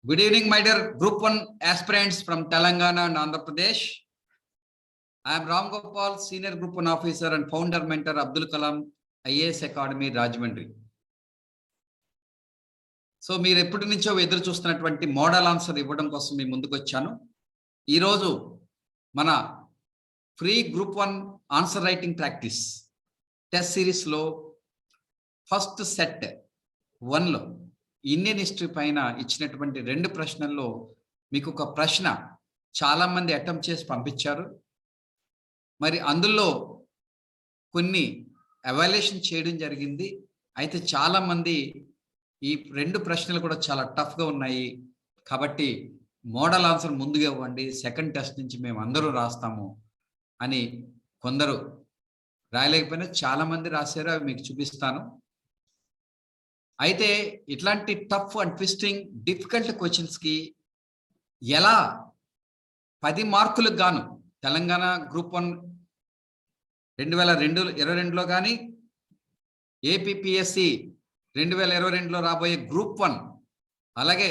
Good evening, my dear Group 1 aspirants from Telangana and Andhra Pradesh. I am Ram Gopal, Senior Group 1 Officer and Founder Mentor Abdul Kalam, IAS Academy, Rajahmundry. So మీరు ఎప్పటి నుంచో ఎదురు చూస్తున్నటువంటి model answer ఇవ్వడం కోసం మీ ముందుకు వచ్చాను. ఈరోజు మన free group 1 answer writing practice test సిరీస్లో ఫస్ట్ సెట్ 1లో ఇండియన్ హిస్టరీ పైన ఇచ్చినటువంటి 2 ప్రశ్నల్లో మీకు ఒక ప్రశ్న చాలా మంది అటెంప్ట్ చేసి పంపించారు. మరి అందులో కొన్ని ఎవాల్యుయేషన్ చేయడం జరిగింది. అయితే చాలా మంది ఈ 2 ప్రశ్నలు కూడా చాలా టఫ్గా ఉన్నాయి కాబట్టి మోడల్ ఆన్సర్ ముందుగా ఇవ్వండి, సెకండ్ టెస్ట్ నుంచి మేము అందరూ రాస్తాము అని కొందరు రాయలేకపోయినా చాలా మంది రాశారు. అవి మీకు చూపిస్తాను. అయితే ఇట్లాంటి టఫ్ అండ్ ట్విస్టింగ్ డిఫికల్ట్ క్వశ్చన్స్కి ఎలా 10 మార్కులకు గాను తెలంగాణ గ్రూప్ 1 2022లో కానీ ఏపీపీఎస్సి 2022లో రాబోయే గ్రూప్ 1 అలాగే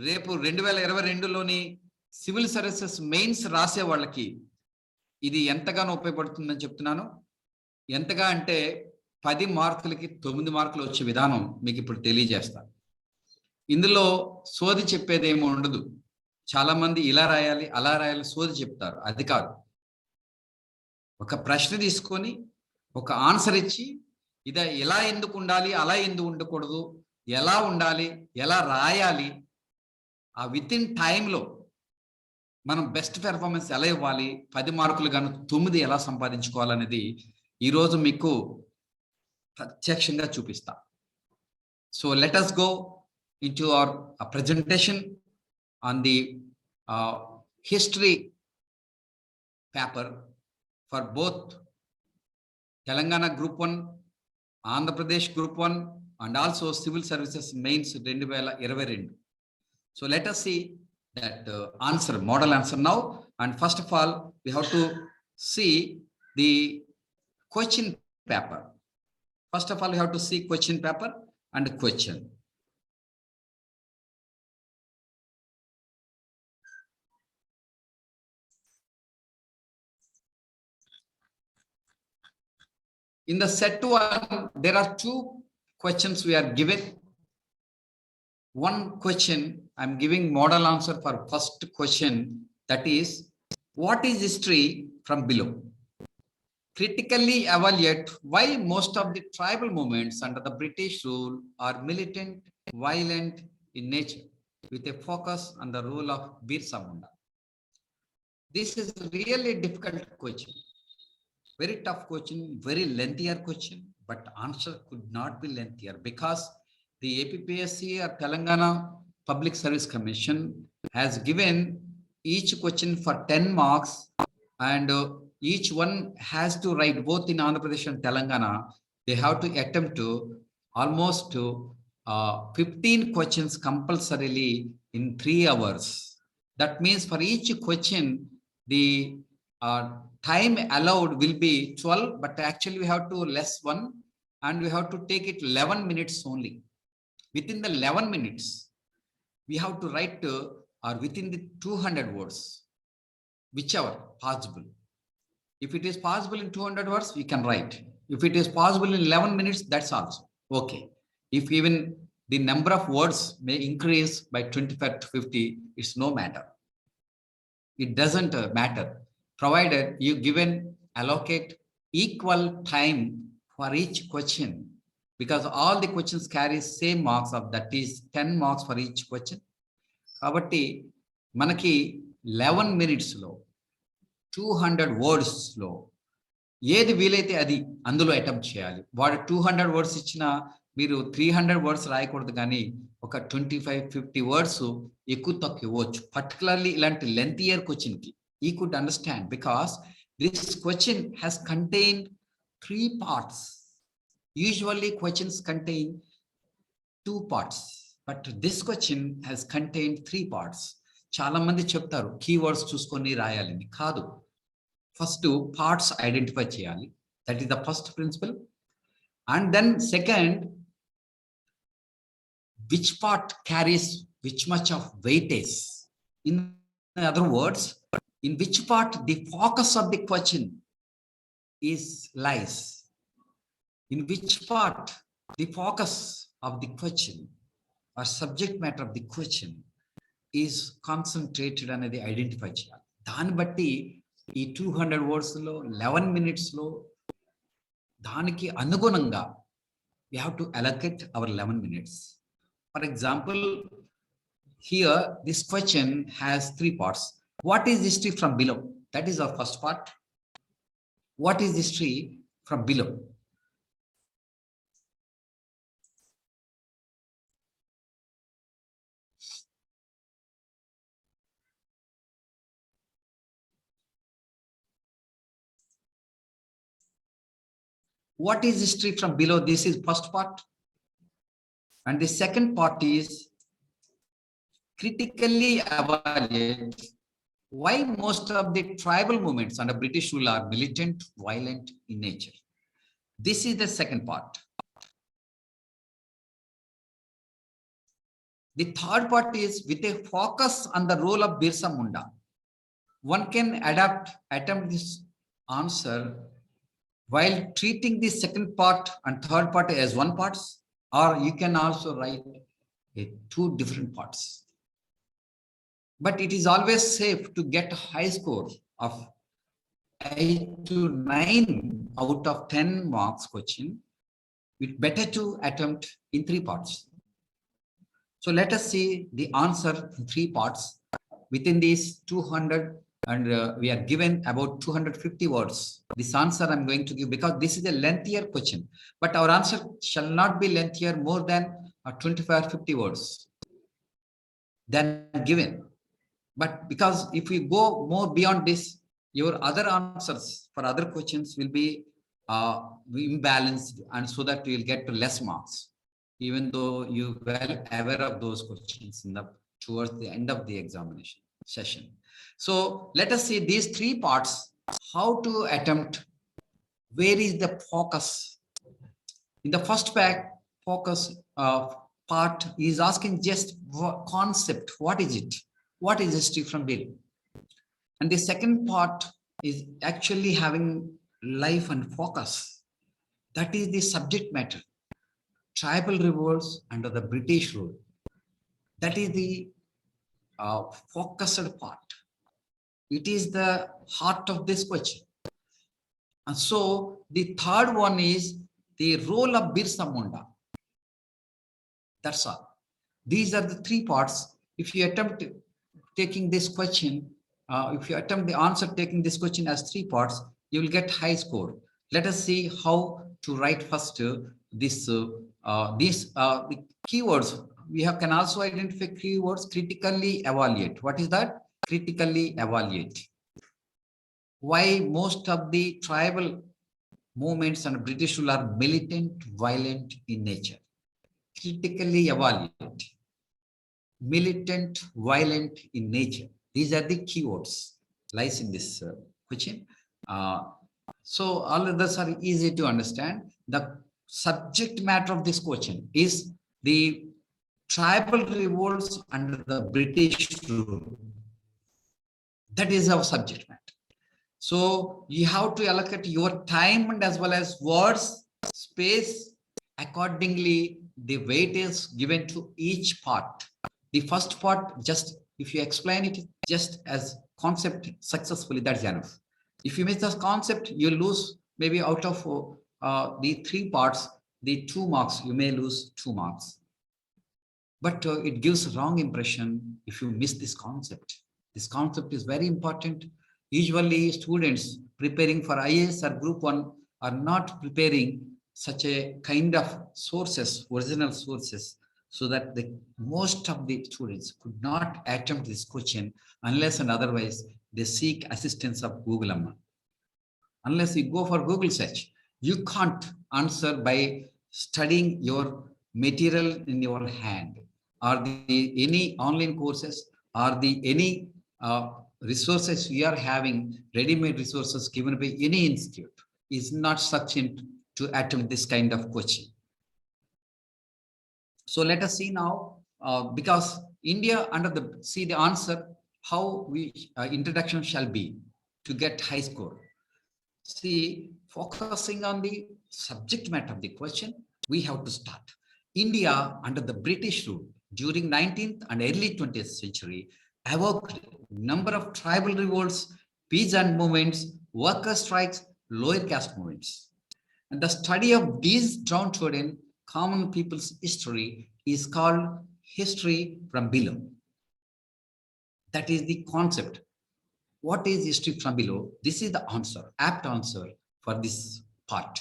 రేపు 2022లోని సివిల్ సర్వీసెస్ మెయిన్స్ రాసే వాళ్ళకి ఇది ఎంతగానో ఉపయోగపడుతుందని చెప్తున్నాను. ఎంతగా అంటే 10 మార్కులకి 9 మార్కులు వచ్చే విధానం మీకు ఇప్పుడు తెలియజేస్తాను. ఇందులో సోది చెప్పేది ఏమో ఉండదు. చాలా మంది ఇలా రాయాలి అలా రాయాలి సోది చెప్తారు. అది కాదు. ఒక ప్రశ్న తీసుకొని ఒక ఆన్సర్ ఇచ్చి ఇది ఎలా ఎందుకు ఉండాలి, అలా ఎందుకు ఉండకూడదు, ఎలా ఉండాలి, ఎలా రాయాలి, ఆ విత్ ఇన్ టైంలో మనం బెస్ట్ పెర్ఫార్మెన్స్ ఎలా ఇవ్వాలి, 10 మార్కులు గాను 9 ఎలా సంపాదించుకోవాలనేది ఈరోజు మీకు ప్రత్యక్షంగా చూపిస్తా. So let us go into our presentation on the history paper for both Telangana Group 1, Andhra Pradesh Group 1 and also Civil Services Mains 2022. So let us see that answer, model answer now. And first of all, we have to see the question paper. First of all, you have to see question paper and question. In the set 1, there are 2 questions we are given. One question, I'm giving model answer for first question, that is, what is history from below? Critically evaluate why most of the tribal movements under the British rule are militant, violent in nature, with a focus on the rule of Birsa Munda. This is really a difficult question. Very tough question, very lengthier question, but answer could not be lengthier because the APPSC or Telangana Public Service Commission has given each question for 10 marks and each one has to write both in Andhra Pradesh and Telangana. They have to attempt to almost 15 questions compulsorily in 3 hours. That means for each question, the time allowed will be 12, but actually we have to less 1 and we have to take it 11 minutes only. Within the 11 minutes, we have to write or within the 200 words, whichever possible. If it is possible in 200 words, we can write. If it is possible in 11 minutes, that's also okay. If even the number of words may increase by 25 to 50, it's no matter. It doesn't matter, provided you given allocate equal time for each question, because all the questions carry same marks of, that is 10 marks for each question. Kabatti manaki 11 minutes lo 200 words లో ఏది వీలైతే అది అందులో attempt చేయాలి. వాడు 200 words ఇచ్చినా మీరు 300 words రాయకూడదు, కానీ ఒక 25-50 వర్డ్స్ ఎక్కువ తక్కువ ఇవ్వచ్చు. పర్టికులర్లీ ఇలాంటి లెంత్ క్వశ్చన్కి ఈ could understand because this question has contain 3 parts. Usually questions contain 2 parts, but this question has contained 3 parts. చాలా మంది చెప్తారు కీవర్డ్స్ చూసుకొని రాయాలని. కాదు, ఫస్ట్ పార్ట్స్ ఐడెంటిఫై చేయాలి. That is the first principle. And then second, which part carries which much of weightage. In other words, in which part the focus of the question is lies. In which part the focus of the question or subject matter of the question is concentrated అనేది identify చేయాలి. దాన్ని బట్టి ఈ 200 words లో 11 minutes లో దానికి అనుగుణంగా we have to allocate our 11 minutes. For example, here this question has 3 parts. What is history from below? That is our first part. What is history from below? What is history from below? This is first part. And the second part is critically evaluate why most of the tribal movements under British rule are militant, violent in nature. This is the second part. The third part is with a focus on the role of Birsa Munda. One can attempt this answer while treating the second part and third part as one parts, or you can also write 2 different parts. But it is always safe to get a high score of 8 to 9 out of 10 marks question. It's better to attempt in 3 parts. So let us see the answer in 3 parts. Within these 200 and we are given about 250 words. This answer I'm going to give because this is a lengthier question, but our answer shall not be lengthier more than 25 or 50 words than given. But because if we go more beyond this, your other answers for other questions will be imbalanced, and so that you will get to less marks, even though you well aware of those questions towards the end of the examination session. So let us see these 3 parts, how to attempt, where is the focus. In the first focus part is asking just concept, what is it? What is history from below? And the second part is actually having life and focus. That is the subject matter. Tribal revolts under the British rule. That is the focused part. It is the heart of this question. And so the third one is the role of Birsa Munda. That's all. These are the 3 parts. If you attempt taking this question, if you attempt the answer taking this question as 3 parts, you will get high score. Let us see how to write first the keywords. We can also identify keywords. Critically evaluate. What is that? Critically evaluate. Why most of the tribal movements under British rule are militant, violent in nature. Critically evaluate. Militant, violent in nature. These are the keywords lies in this question. So all others are easy to understand. The subject matter of this question is the tribal revolts under the British rule. That is our subject matter. So you have to allocate your time and as well as words, space, accordingly the weight is given to each part. The first part, just if you explain it just as concept successfully, that's enough. If you miss the concept, you lose maybe out of the 3 parts, the 2 marks, you may lose 2 marks. But it gives wrong impression if you miss this concept. This concept is very important. Usually students preparing for IAS or Group 1 are not preparing such a kind of sources, original sources, so that the most of the students could not attempt this question unless and otherwise they seek assistance of Google Amma. Unless you go for Google search, you can't answer by studying your material in your hand, or any online courses, or any resources we are having, ready-made resources given by any institute is not sufficient to attempt this kind of question. So let us see now because India under the, see the answer, how we introduction shall be to get high score. See, focusing on the subject matter of the question, we have to start. India under the British rule during 19th and early 20th century evoked number of tribal revolts, peasant movements, worker strikes, lower caste movements. And the study of these downtrodden common people's history is called history from below. That is the concept. What is history from below? This is the answer, apt answer for this part,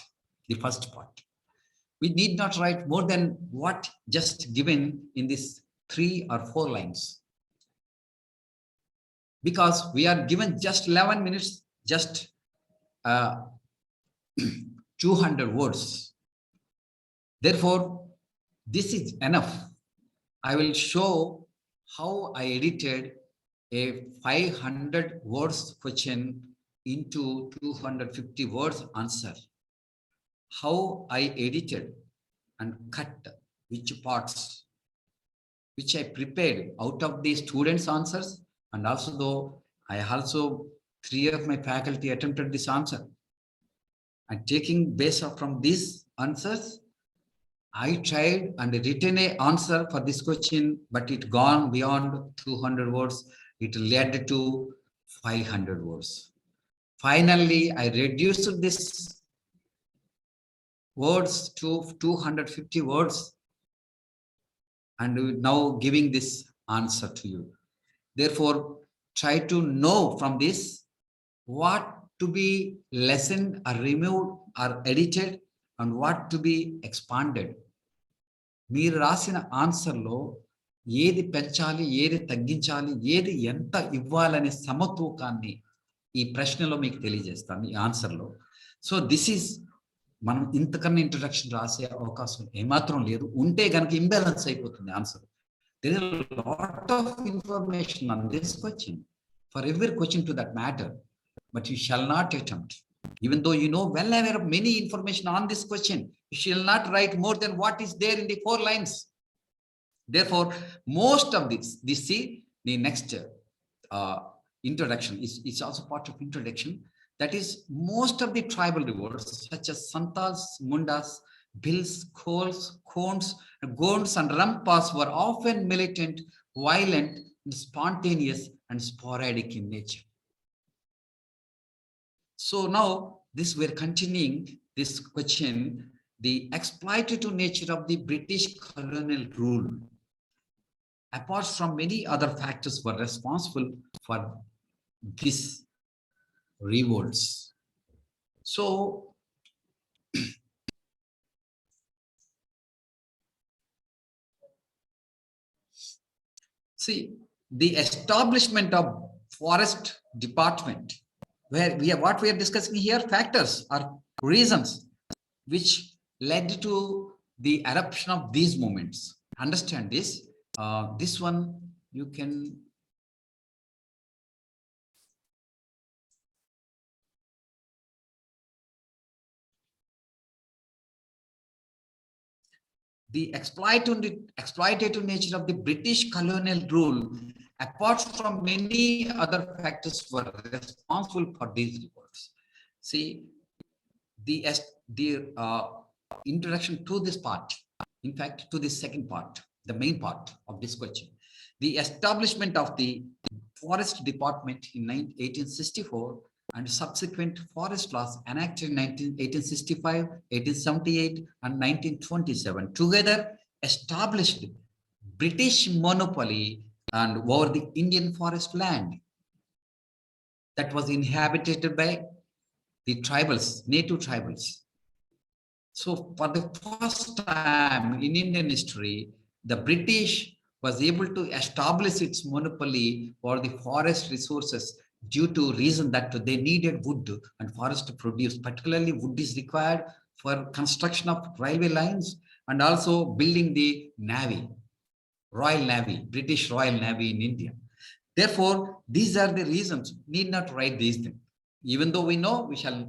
the first part. We need not write more than what just given in this 3 or 4 lines. Because we are given just 11 minutes, just 200 words. Therefore, this is enough. I will show how I edited a 500 words question into 250 words answer. How I edited and cut which parts, which I prepared out of the students' answers, and also though I also 3 of my faculty attempted this answer. And taking base from these answers, I tried and written an answer for this question, but it gone beyond 200 words. It led to 500 words. Finally, I reduced this words to 250 words and now giving this answer to you. Therefore, try to know from this what to be lessened or removed or edited and what to be expanded. మీరు రాసిన ఆన్సర్లో ఏది పెంచాలి, ఏది తగ్గించాలి, ఏది ఎంత ఇవ్వాలనే సమతూకాన్ని ఈ ప్రశ్నలో మీకు తెలియజేస్తాను ఈ ఆన్సర్లో. సో దిస్ ఈజ్ మనం ఇంతకన్నా ఇంట్రడక్షన్ రాసే అవకాశం ఏమాత్రం లేదు. ఉంటే కనుక ఇంబ్యాలెన్స్ అయిపోతుంది answer. There is a lot of information on this question for every question to that matter, but you shall not attempt. Even though you know well aware of many information on this question, you shall not write more than what is there in the 4 lines. Therefore, most of this see, the next introduction is also part of introduction. That is, most of the tribal revolts, such as Santas, Mundas, Bhils, Khols, Khons, Gonds, and Rampas, were often militant, violent, spontaneous, and sporadic in nature. So now, this we're continuing this question, the exploitative nature of the British colonial rule, apart from many other factors, were responsible for this revolts. So, see, the establishment of forest department, where what we are discussing here, factors or reasons which led to the eruption of these movements. Understand this. This one you can the exploitative nature of the British colonial rule, apart from many other factors, were responsible for these revolts. See, the introduction to this part, in fact, to this second part, the main part of this question, the establishment of the forest department in 1864 and subsequent forest laws enacted in 1865, 1878, and 1927 together established British monopoly and over the Indian forest land that was inhabited by the tribals, native tribals. So for the first time in Indian history, the British was able to establish its monopoly over the forest resources due to reason that they needed wood and forest to produce. Particularly wood is required for construction of railway lines and also building the navy, Royal Navy, British Royal Navy in India. Therefore, these are the reasons. Need not write these things. Even though we know we shall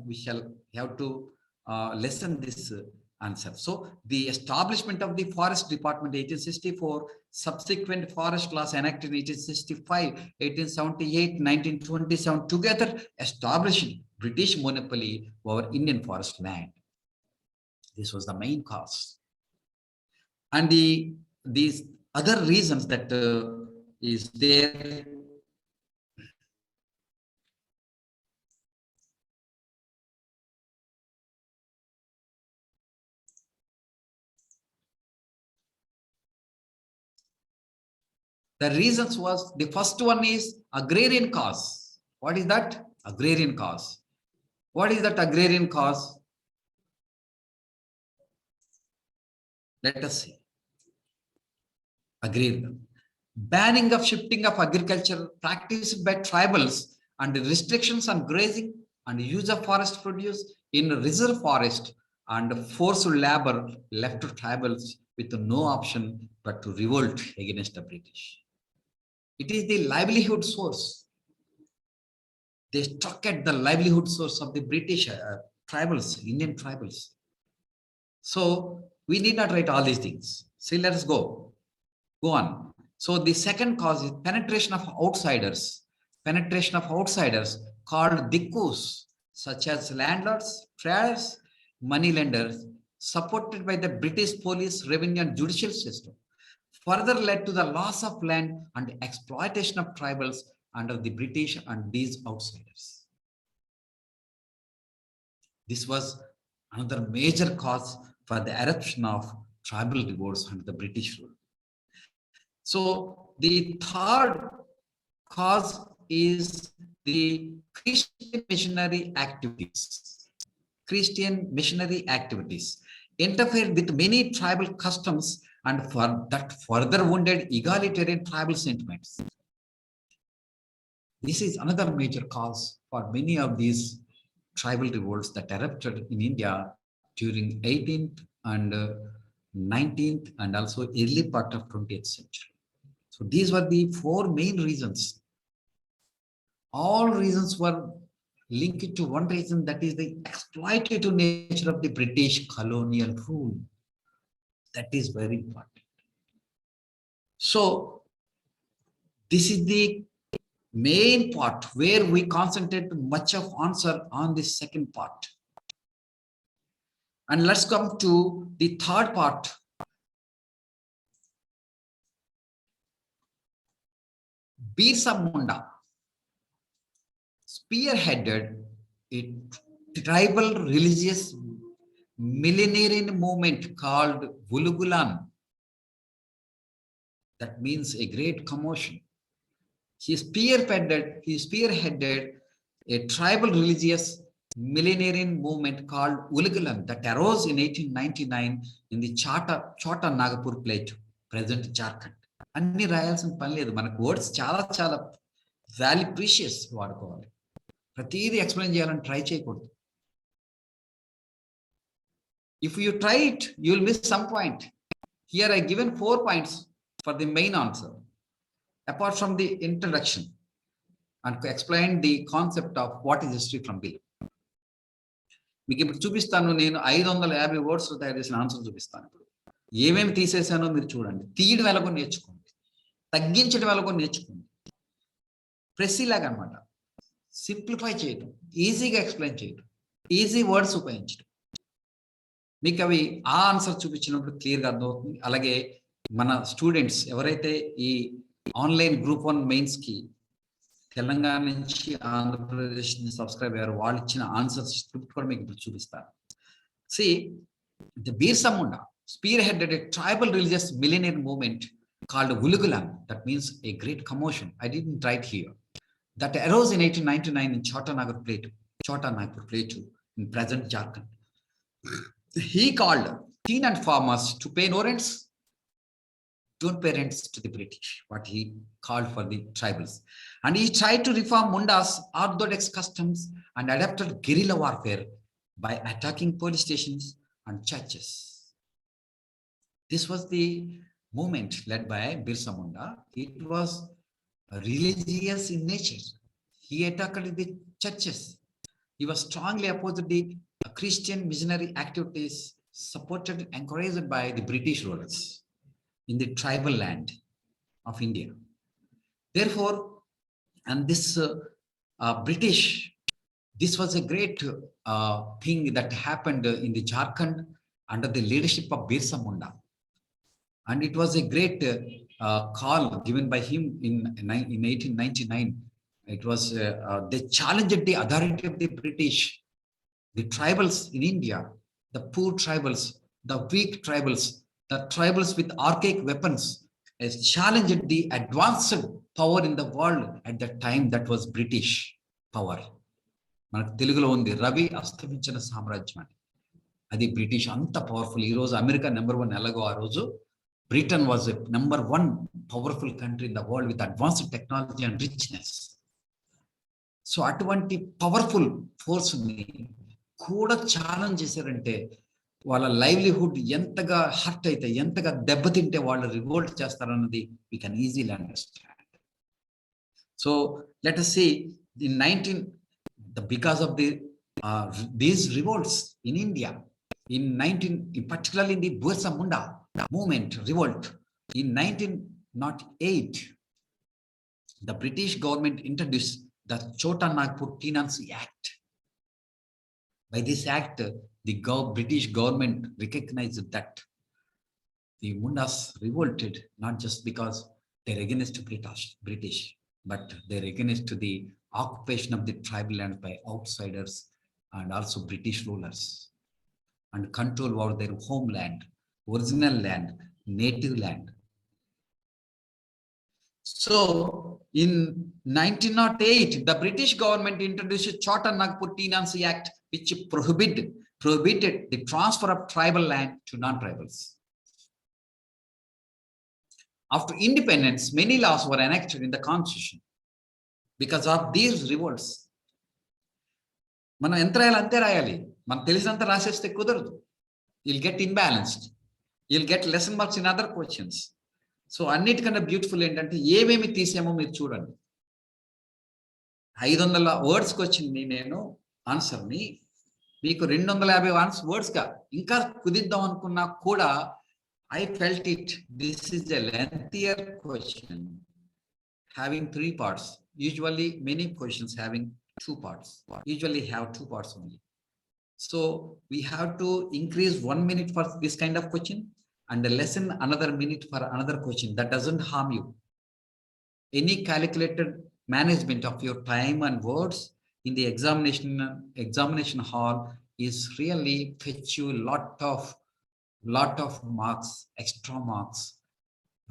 have to lessen this answer. So the establishment of the Forest Department 1864, subsequent forest laws enacted in 1865, 1878, 1927 together established British monopoly over Indian forest land. This was the main cause. And these other reasons that is there. The reasons was, the first one is agrarian cause. What is that? Agrarian cause. What is that agrarian cause? Let us see. Agrarian. Banning of shifting of agriculture practiced by tribals and restrictions on grazing and use of forest produce in reserve forest and forced labor left to tribals with no option but to revolt against the British. It is the livelihood source. They struck at the livelihood source of the British tribals, Indian tribals. So we need not write all these things. See, let us go on. So the second cause is penetration of outsiders. Penetration of outsiders called dikkus, such as landlords, traders, moneylenders, supported by the British police, revenue, and judicial system, further led to the loss of land and exploitation of tribals under the British and these outsiders. This was another major cause for the eruption of tribal revolts under the British rule. So the third cause is the Christian missionary activities. Christian missionary activities interfered with many tribal customs and for that further wounded egalitarian tribal sentiments. This is another major cause for many of these tribal revolts that erupted in India during 18th and 19th and also early part of 20th century. So these were the four main reasons. All reasons were linked to one reason, that is the exploitative nature of the British colonial rule. That is very important. So this is the main part where we concentrate much of answer on this second part. And let's come to the third part. Birsa Munda spearheaded a tribal religious millenarian movement called Vulugulan. That means a great commotion. He spearheaded a tribal religious millenarian movement called Vulugulan that arose in 1899 in the Chota Nagpur Plateau, present Jharkhand. అన్ని రాయాల్సిన పని లేదు, మనకు words చాలా చాలా value precious వాడుకోవాలి. ప్రతిదీ explain చేయాలని try చేయకూడదు. If you try it, you will miss some point. Here I given 4 points for the main answer. Apart from the introduction and to explain the concept of what is history from below. మీకు ఇప్పుడు చూపిస్తాను, నేను 550 words తయారు చేసిన answer చూపిస్తాను. ఇప్పుడు ఏమేమి తీసేసానో మీరు చూడండి. తీయడం ఎలాగో నేర్చుకోండి, తగ్గించడం ఎలాగో నేర్చుకోండి. ప్రెస్ లాగా అనమాట, సింప్లిఫై చేయడం, ఈజీగా ఎక్స్ప్లెయిన్ చేయడం, ఈజీ వర్డ్స్ ఉపయోగించడం. మీకు అవి ఆ ఆన్సర్ చూపించినప్పుడు క్లియర్గా అర్థమవుతుంది. అలాగే మన స్టూడెంట్స్ ఎవరైతే ఈ ఆన్లైన్ Group-1 మెయిన్స్కి తెలంగాణ నుంచి ఆంధ్రప్రదేశ్ నుంచి సబ్స్క్రైబ్ అయ్యారు, వాళ్ళు ఇచ్చిన ఆన్సర్స్ స్క్రిప్ట్ కూడా మీకు ఇప్పుడు చూపిస్తారు. See, the Birsa Munda spearheaded a tribal religious millenarian movement called Vulugulan. That means a great commotion. I didn't write here. That arose in 1899 in Chota Nagpur Plateau in present Jharkhand. He called tenant farmers to pay no rents. Don't pay rents to the British, what he called for the tribals. And he tried to reform Munda's orthodox customs and adapted guerrilla warfare by attacking police stations and churches. This was the movement led by Birsa Munda. It was religious in nature. He attacked the churches. He was strongly opposed to the Christian missionary activities supported, encouraged by the British rulers in the tribal land of India. Therefore, and this British, this was a great thing that happened in the Jharkhand under the leadership of Birsa Munda. And it was a great call given by him in 1899. It was, they challenged the authority of the British, the tribals in India, the poor tribals, the weak tribals, the tribals with archaic weapons, has challenged the advanced power in the world at that time, that was British power. మనకు తెలుగులో ఉంది రవి అస్తమించిన సామ్రాజ్యం అని. అది British అంత powerful. ఈ రోజు America number 1 ఎలాగో ఆ రోజు Britain was number 1 powerful country in the world with advanced technology and richness. So అటువంటి పవర్ఫుల్ ఫోర్స్ ని కూడా ఛాలెంజ్ చేశారంటే వాళ్ళ లైవ్లీహుడ్ ఎంతగా హర్ట్ అయితే, ఎంతగా దెబ్బతింటే వాళ్ళు revolt చేస్తారన్నది we can easily understand. So let us see because of these revolts in India particularly in the Birsa Munda movement revolt in 1908, the British government introduced the Chota Nagpur Tenancy Act. By this act, the British government recognized that the Mundas revolted not just because they're against British, but they're against the occupation of the tribal land by outsiders and also British rulers, and control over their homeland, original land, native land. So in 1908, the British government introduced Chota Nagpur Tenancy Act, which prohibited the transfer of tribal land to non-tribals. After independence, many laws were enacted in the constitution because of these revolts. మనం ఎంత రాయాలి అంతే రాయాలి, మనం తెలిసినంత రాసేస్తే కుదరదు. you'll get imbalanced, you'll get lesson marks in other questions. So అన్నిటికన్నా beautiful ఏంటంటే ఏమేమి తీసామో మీరు చూడండి. 500 వర్డ్స్కి వచ్చింది నేను ఆన్సర్ని, మీకు 250 వర్డ్స్గా ఇంకా కుదిద్దాం అనుకున్నా కూడా I felt it, this is a lengthier question having 3 parts. Usually many questions having 2 parts, usually have 2 parts only. So we have to increase 1 minute for this kind of question and lessen another minute for another question. That doesn't harm you. Any calculated management of your time and words in the examination hall is really fetch you lot of marks, extra marks,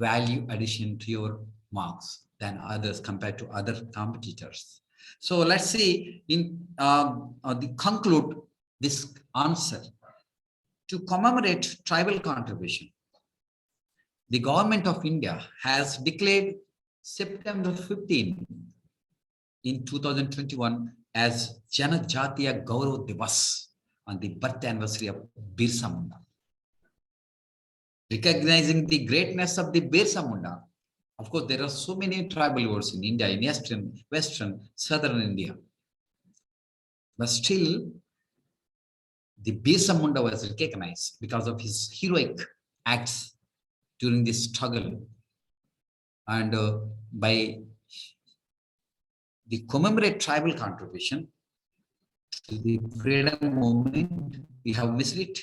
value addition to your marks than others compared to other competitors. So let's see conclude this answer. To commemorate tribal contribution, the government of India has declared September 15 in 2021 as Janajatiya Gaurav Divas on the birth anniversary of Birsa Munda. Recognizing the greatness of the Birsa Munda, of course, there are so many tribal wars in India, in western, southern India. But still, the Birsa Munda was recognized because of his heroic acts during this struggle. And by the commemorate tribal contribution to the freedom movement, we have missed it.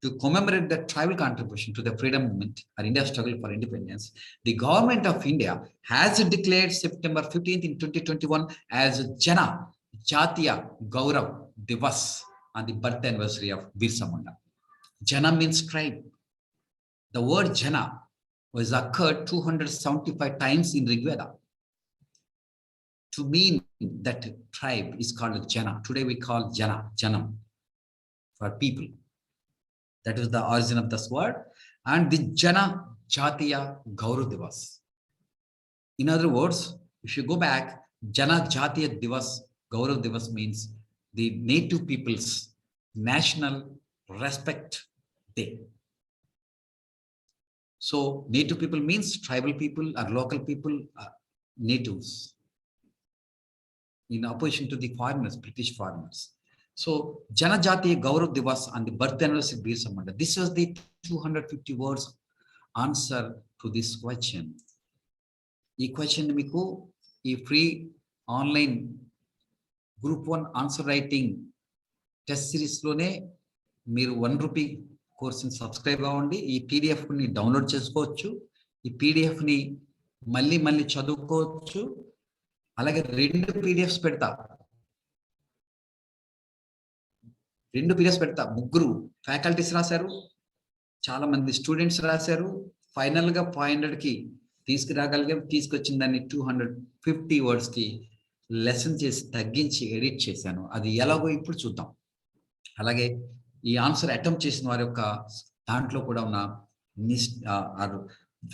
To commemorate the tribal contribution to the freedom movement or India's struggle for independence, the government of India has declared September 15th in 2021 as Jana Jatiya Gaurav Divas on the birth anniversary of Birsa Munda. Jana means tribe. The word Jana was occurred 275 times in Rig Veda. To mean that tribe is called Jana. Today we call Jana, Janam, for people. That is the origin of this word. And the Jana Jatiya Gaurav Divas. In other words, if you go back, Jana Jatiya Divas, Gaurav Divas means the native people's national respect day. So native people means tribal people or local people, natives, in opposition to the foreigners, British foreigners. So Janajati Gaurav Divas and the birth anniversary Birsa Munda. This was the 250 words answer to this question. ఈ question మీకు ఈ free online Group-1 answer writing test సిరీస్లోనే మీరు ₹1 కోర్సుని subscribe అవ్వండి. ఈ పీడిఎఫ్ని download చేసుకోవచ్చు. ఈ పీడిఎఫ్ని మళ్ళీ మళ్ళీ చదువుకోవచ్చు. అలాగే 2 పీడిఎఫ్స్ పెడతా, 2 పీడిఎఫ్స్ పెడతా. 3 ఫ్యాకల్టీస్ రాశారు, చాలా మంది స్టూడెంట్స్ రాశారు. ఫైనల్గా 500కి తీసుకురాగలిగాం. తీసుకొచ్చిన దాన్ని 250 వర్డ్స్కి లెసన్ చేసి తగ్గించి ఎడిట్ చేశాను. అది ఎలాగో ఇప్పుడు చూద్దాం. అలాగే ఈ ఆన్సర్ అటెంప్ట్ చేసిన వారి యొక్క దాంట్లో కూడా ఉన్న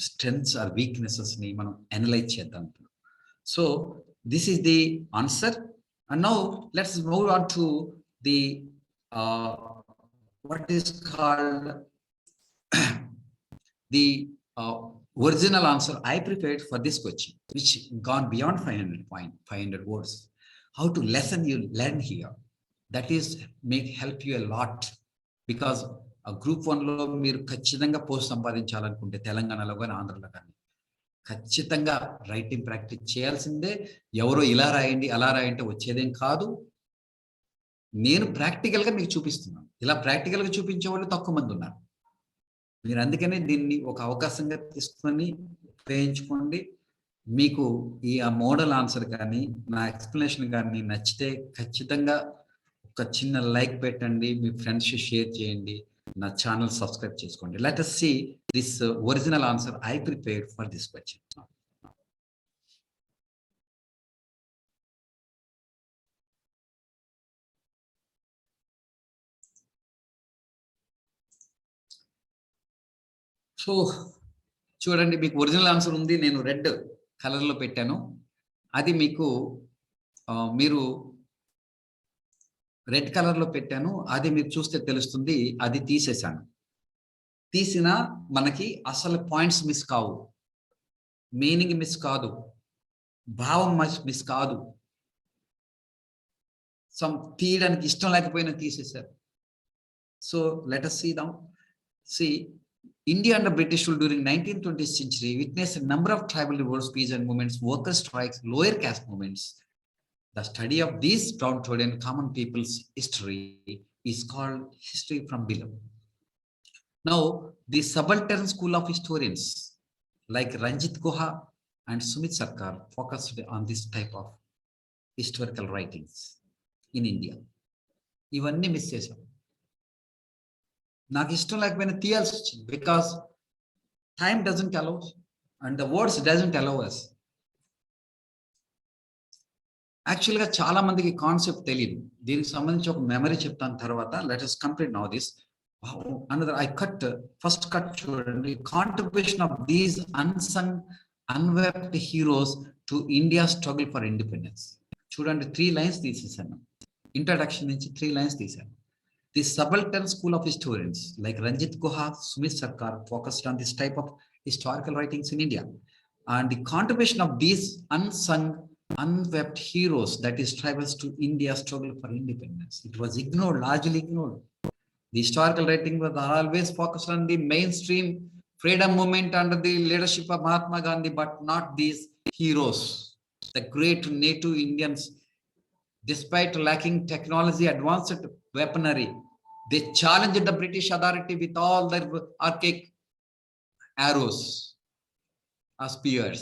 స్ట్రెంగ్స్ ఆర్ వీక్నెసెస్ని మనం అనలైజ్ చేద్దాం. So this is the answer. And now let's move on to the what is called the original answer I prepared for this question, which gone beyond 500 words. How to lesson you learn here, that is help you a lot, because Group-1 లో మీరు ఖచ్చితంగా post సంపాదించాలనుకుంటే తెలంగాణలో కానీ ఆంధ్రలో కానీ ఖచ్చితంగా writing practice చేయాల్సిందే. ఎవరో ఇలా రాయండి అలా రాయంటే వచ్చేదేం కాదు. నేను ప్రాక్టికల్గా మీకు చూపిస్తున్నాను. ఇలా ప్రాక్టికల్గా చూపించే వాళ్ళు తక్కువ మంది ఉన్నారు. మీరు అందుకనే దీన్ని ఒక అవకాశంగా తీసుకొని ఉపయోగించుకోండి. మీకు ఈ మోడల్ ఆన్సర్ కానీ నా ఎక్స్ప్లెనేషన్ కానీ నచ్చితే ఖచ్చితంగా ఒక చిన్న లైక్ పెట్టండి, మీ ఫ్రెండ్స్ షేర్ చేయండి, నా ఛానల్ సబ్స్క్రైబ్ చేసుకోండి. Let us see this original answer I prepared for this question. So చూడండి, మీకు ఒరిజినల్ ఆన్సర్ ఉంది. నేను రెడ్ కలర్లో పెట్టాను. అది మీకు మీరు రెడ్ కలర్లో పెట్టాను. అది మీరు చూస్తే తెలుస్తుంది. అది తీసేశాను. తీసినా మనకి అసలు పాయింట్స్ మిస్ కావు, మీనింగ్ మిస్ కాదు, భావం మిస్ కాదు. తీయడానికి ఇష్టం లేకపోయినా తీసేశారు. So let us see now. See, India under British rule during 19th century witnessed a number of tribal revolts, peasant movements, worker strikes, lower caste movements. The study of these downtrodden common people's history is called history from below. Now, the subaltern school of historians like Ranjit Guha and Sumit Sarkar focused on this type of historical writings in India. ఇవన్నీ miss చేశాం. నాకు ఇష్టం లేకపోయినా తీయాల్సి వచ్చింది, because time doesn't allow and the words doesn't allow us. యాక్చువల్గా చాలా మందికి కాన్సెప్ట్ తెలియదు. దీనికి సంబంధించి ఒక మెమరీ చెప్తాను తర్వాత. Let us complete now this. Another I cut first cut చూడండి. Contribution of these unsung unwept heroes to India struggle for independence. చూడండి, 3 లైన్స్ తీసేసాను. ఇంట్రడక్షన్ నుంచి 3 లైన్స్ తీశాను. The subaltern school of historians like Ranjit Guha, Sumit Sarkar focused on this type of historical writings in India, and the contribution of these unsung, unwept heroes, that is tribals, to India's struggle for independence. It was ignored, largely ignored. The historical writing was always focused on the mainstream freedom movement under the leadership of Mahatma Gandhi, but not these heroes, the great native Indians. Despite lacking technology, advanced weaponry, they challenged the British authority with all their archaic arrows or spears.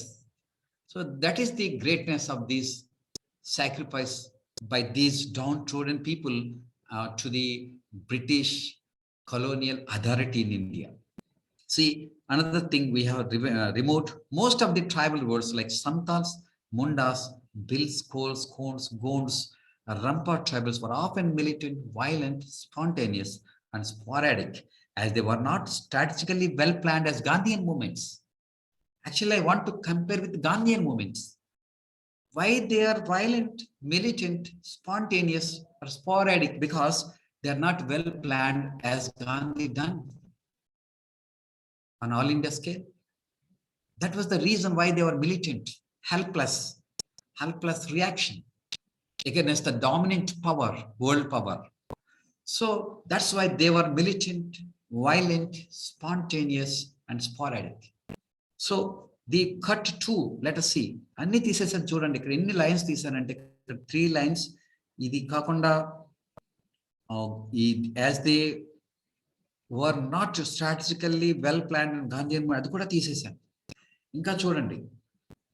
So that is the greatness of this sacrifice by these downtrodden people to the British colonial authority in India. See, another thing we have removed most of the tribal words like Santals, Mundas, Bills, Kols, Khons, Gonds, Rampart tribals were often militant, violent, spontaneous, and sporadic, as they were not strategically well planned as Gandhian movements. Actually, I want to compare with Gandhian movements. Why they are violent, militant, spontaneous, or sporadic? Because they are not well planned as Gandhi done on all India scale. That was the reason why they were militant, helpless reaction. against the dominant power, world power. So that's why they were militant, violent, spontaneous, and sporadic. So the cut 2, let us see. అన్ని తీసేసాను చూడండి, ఇక్కడ ఎన్ని lines తీసానంటే ఇక్కడ 3 lines. ఇది కాకుండా as they were not strategically well planned and Gandhian, అది కూడా తీసేసాను. ఇంకా చూడండి,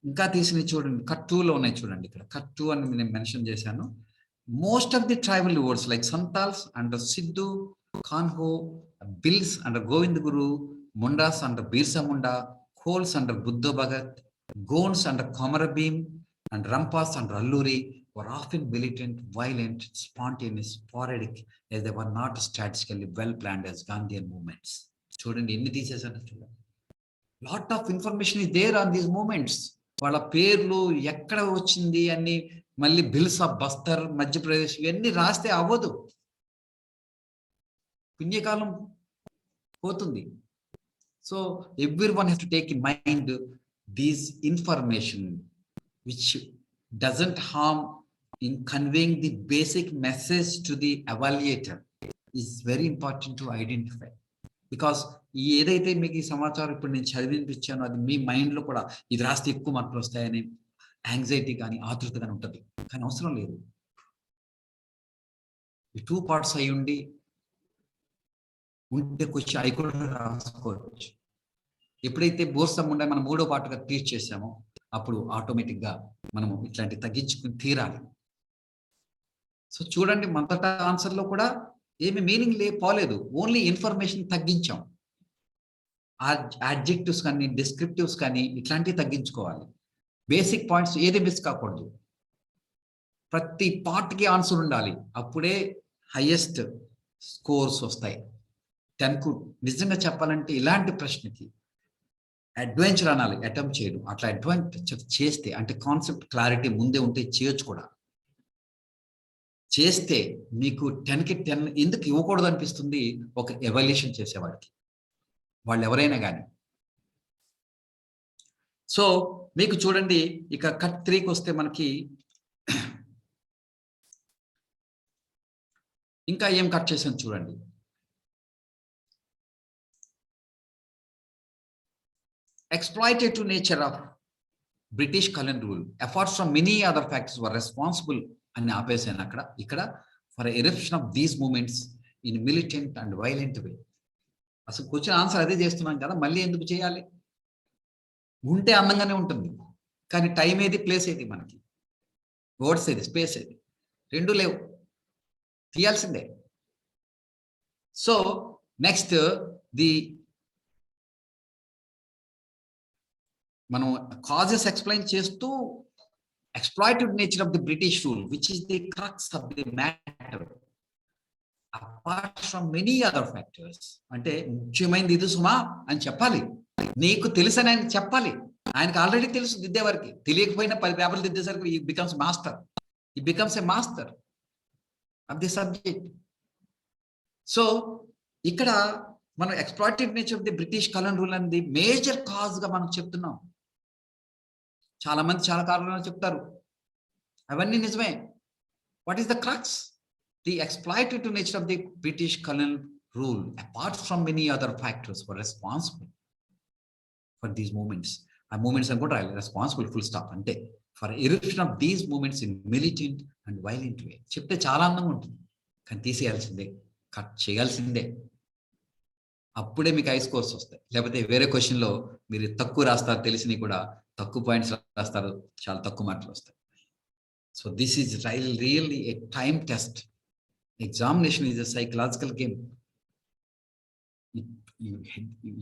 ఇంకా తీసినవి చూడండి, కట్ 2లో ఉన్నాయి చూడండి. ఇక్కడ కట్ 2 అని నేను మెన్షన్ చేశాను. Most of the tribal words like Santals under Sidhu, Kanho, Bills under Govind Guru, Mundas under Birsa Munda, Kols under Buddha Bhagat, Gons under Komarabim, and Rampas under Alluri were often militant, violent, spontaneous, sporadic, as they were not strategically well planned as Gandhian movements. Chudandi enni teesesanu chudandi. Lot of information is there on these movements. వాళ్ళ పేర్లు ఎక్కడ వచ్చింది అని మళ్ళీ bills of Bastar, Madhya Pradesh ఇవన్నీ రాస్తే అవ్వదు, పుణ్యకాలం పోతుంది. So everyone has to take in mind these information which doesn't harm in conveying the basic message to the evaluator is very important to identify. Because ఏదైతే మీకు ఈ సమాచారం ఇప్పుడు నేను చదివినిపించానో అది మీ మైండ్లో కూడా ఇది రాస్తే ఎక్కువ మార్కులు వస్తాయని యాంగ్జైటీ కానీ ఆతృత కానీ ఉంటుంది, కానీ అవసరం లేదు. ఈ 2 parts అయి ఉంటే క్వశ్చన్ అవి కూడా రాసుకోవచ్చు. ఎప్పుడైతే బోర్సం ఉండే మనం 3వ పార్ట్గా ట్రీట్ చేసామో అప్పుడు ఆటోమేటిక్గా మనము ఇట్లాంటి తగ్గించుకుని తీరాలి. సో చూడండి, మొదట ఆన్సర్లో కూడా ఏమి మీనింగ్ పోలేదు, ఓన్లీ ఇన్ఫర్మేషన్ తగ్గించాం. అడ్జెక్టివ్స్ కానీ డిస్క్రిప్టివ్స్ కానీ ఇట్లాంటివి తగ్గించుకోవాలి. బేసిక్ పాయింట్స్ ఏది మిస్ కాకూడదు. ప్రతి పార్ట్కి ఆన్సర్ ఉండాలి, అప్పుడే హైయెస్ట్ స్కోర్స్ వస్తాయి. 10కు నిజంగా చెప్పాలంటే ఇలాంటి ప్రశ్నకి అడ్వెంచర్ అనాలి, అటెంప్ట్ చేయడం. అట్లా అడ్వెంచర్ చేస్తే అంటే కాన్సెప్ట్ క్లారిటీ ముందే ఉంటే చేయొచ్చు కూడా. చేస్తే మీకు 10కి 10 ఎందుకు ఇవ్వకూడదు అనిపిస్తుంది ఒక ఎవాల్యుయేషన్ చేసేవాడికి, వాళ్ళు ఎవరైనా కానీ. సో మీకు చూడండి, ఇక కట్ 3కి వస్తే మనకి ఇంకా ఏం కట్ చేసాను చూడండి. Exploitative nature of British colonial rule, apart from many other factors, were responsible అని ఆపేసాను అక్కడ. ఇక్కడ for eruption of these movements in militant and violent way. అసలు క్వశ్చన్ ఆన్సర్ అదే చేస్తున్నాం కదా, మళ్ళీ ఎందుకు చేయాలి? ఉంటే అందంగానే ఉంటుంది, కానీ టైం ఏది, ప్లేస్ ఏది, మనకి వర్డ్స్ ఏది, స్పేస్ ఏది, రెండు లేవు, తీయాల్సిందే. సో నెక్స్ట్ మనం కాజెస్ ఎక్స్ప్లెయిన్ చేస్తూ exploitative nature of the British rule, which is the crux of the matter, apart from many other factors. అంటే ముఖ్యమైనది ఇది సుమా అని చెప్పాలి, నీకు తెలుసని ఆయన చెప్పాలి. ఆయనకు ఆల్రెడీ తెలుసు, దిద్దేవారికి. తెలియకపోయినా 10 పేపర్లు దిద్దేసరికి he becomes a master of the subject. So ఇక్కడ మనం exploitative nature of the British colonial rule and the major cause గా మనం చెప్తున్నాం. చాలా మంది చాలా కారణాలు చెప్తారు, అవన్నీ నిజమే. What is the crux? The exploitative nature of the British colonial rule, apart from many other factors, were responsible for these movements. ఆ మూమెంట్స్ అని కూడా రాయాలి, రెస్పాన్సిబుల్, ఫుల్ స్టాప్. అంటే for eruption of these movements in militant and violent way. చెప్తే చాలా అందంగా ఉంటుంది, కానీ తీసేయాల్సిందే, కట్ చేయాల్సిందే. అప్పుడే మీకు హై స్కోర్స్ వస్తాయి. లేకపోతే వేరే క్వశ్చన్లో మీరు తక్కువ రాస్తారు, తెలిసినవి కూడా తక్కువ పాయింట్స్ రాస్తారు, చాలా తక్కువ మార్కులు వస్తాయి. So this is really A time test. Examination is a psychological game.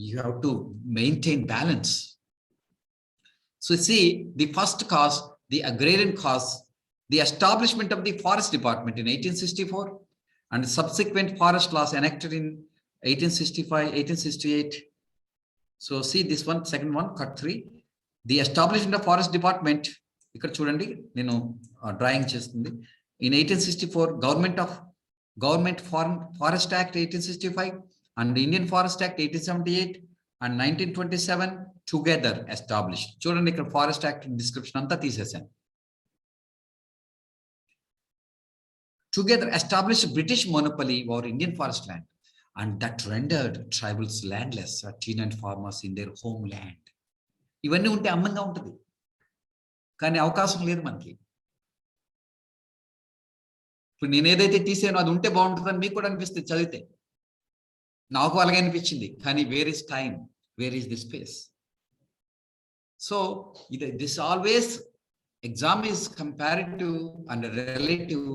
You have to maintain balance. So see, the first cause, the Agrarian Cause, the establishment of the Forest Department in 1864 and subsequent forest laws enacted in 1865, 1868. So see this one, second one, cut 3. The establishment of Forest Department, ఇక్కడ చూడండి నేను drawing చేస్తుంది. In 1864, Government Forest Act 1865 and Indian Forest Act 1878 and 1927 together established. చూడండి ఇక్కడ forest act description అంతా తీసేసాను. together established British monopoly over Indian forest land, and that rendered tribals landless, tenant farmers in their homeland. ఇవన్నీ ఉంటే అందంగా ఉంటుంది, కానీ అవకాశం లేదు మనకి. ఇప్పుడు నేను ఏదైతే తీసానో అది ఉంటే బాగుంటుందని మీకు కూడా అనిపిస్తుంది చదివితే. నాకు అలాగే అనిపించింది, కానీ where is time, where is the space? So this always exam is comparative and relative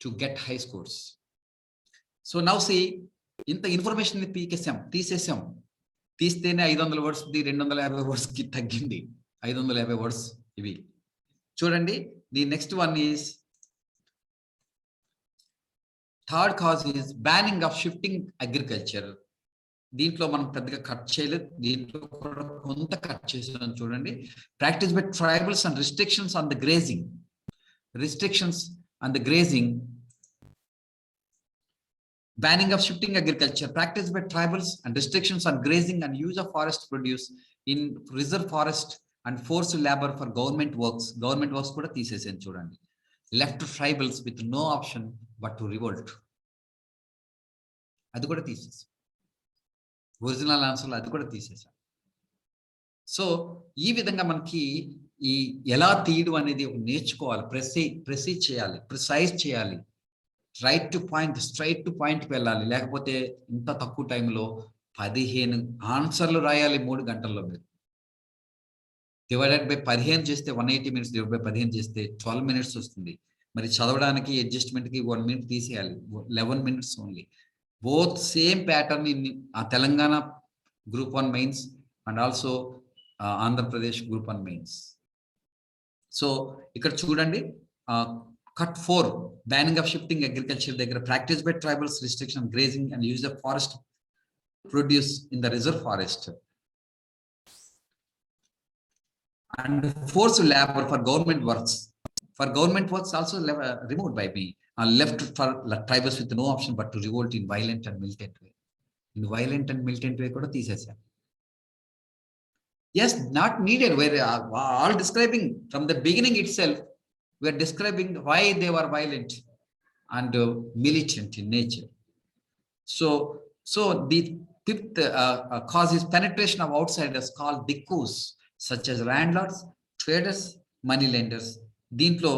to get high scores. So now see, ఇంత ఇన్ఫర్మేషన్ తీసేసాం. తీస్తేనే 500 వర్డ్స్ 250 వర్డ్స్ కి తగ్గింది. 550 వర్డ్స్ ఇవి చూడండి. The next one is third cause is banning of shifting agriculture. దీంట్లో మనం పెద్దగా cut చేయలేదు, దీంట్లో కూడా కొంత కట్ చేస్తున్నాం చూడండి. Practice by tribals and restrictions on the grazing. Banning of shifting agriculture, practice by tribals and restrictions on grazing and use of forest produce in reserve forest and forced labor for government works. Government works kuda teesesanu chudandi. Left to tribals with no option but to revolt. Adi kuda teesesam. Original ఆన్సర్లు అది కూడా తీసేసాం. So ఈ విధంగా మనకి ఈ ఎలా తీయడం అనేది నేర్చుకోవాలి, ప్రెసైజ్ చేయాలి, ప్రిసైజ్ చేయాలి, right to point, straight to పాయింట్కి వెళ్ళాలి. లేకపోతే ఇంత తక్కువ టైంలో 15 ఆన్సర్లు రాయాలి 3 గంటల్లో. మీరు డివైడెడ్ బై 15 చేస్తే 180 minutes, డివైడ్ బై 15 చేస్తే 12 minutes వస్తుంది. మరి చదవడానికి అడ్జస్ట్మెంట్కి 1 minute తీసేయాలి, 11 minutes only. Both same pattern in Telangana Group-1 mains and also Andhra Pradesh Group-1 mains. So ikkada chudandi, cut 4, banning of shifting agriculture దగ్గర practice by tribals, restriction grazing and use of forest produce in the reserve forest, and forced labor for government works. For government works also removed by me. Left for tribals with no option but to revolt in violent and militant way. In violent and militant way kuda teesesam. Yes, not needed. We're all describing from the beginning itself. We are describing why they were violent and militant in nature. So the fifth cause is penetration of outsiders called dikkus, such as landlords, traders, money lenders. Deentlo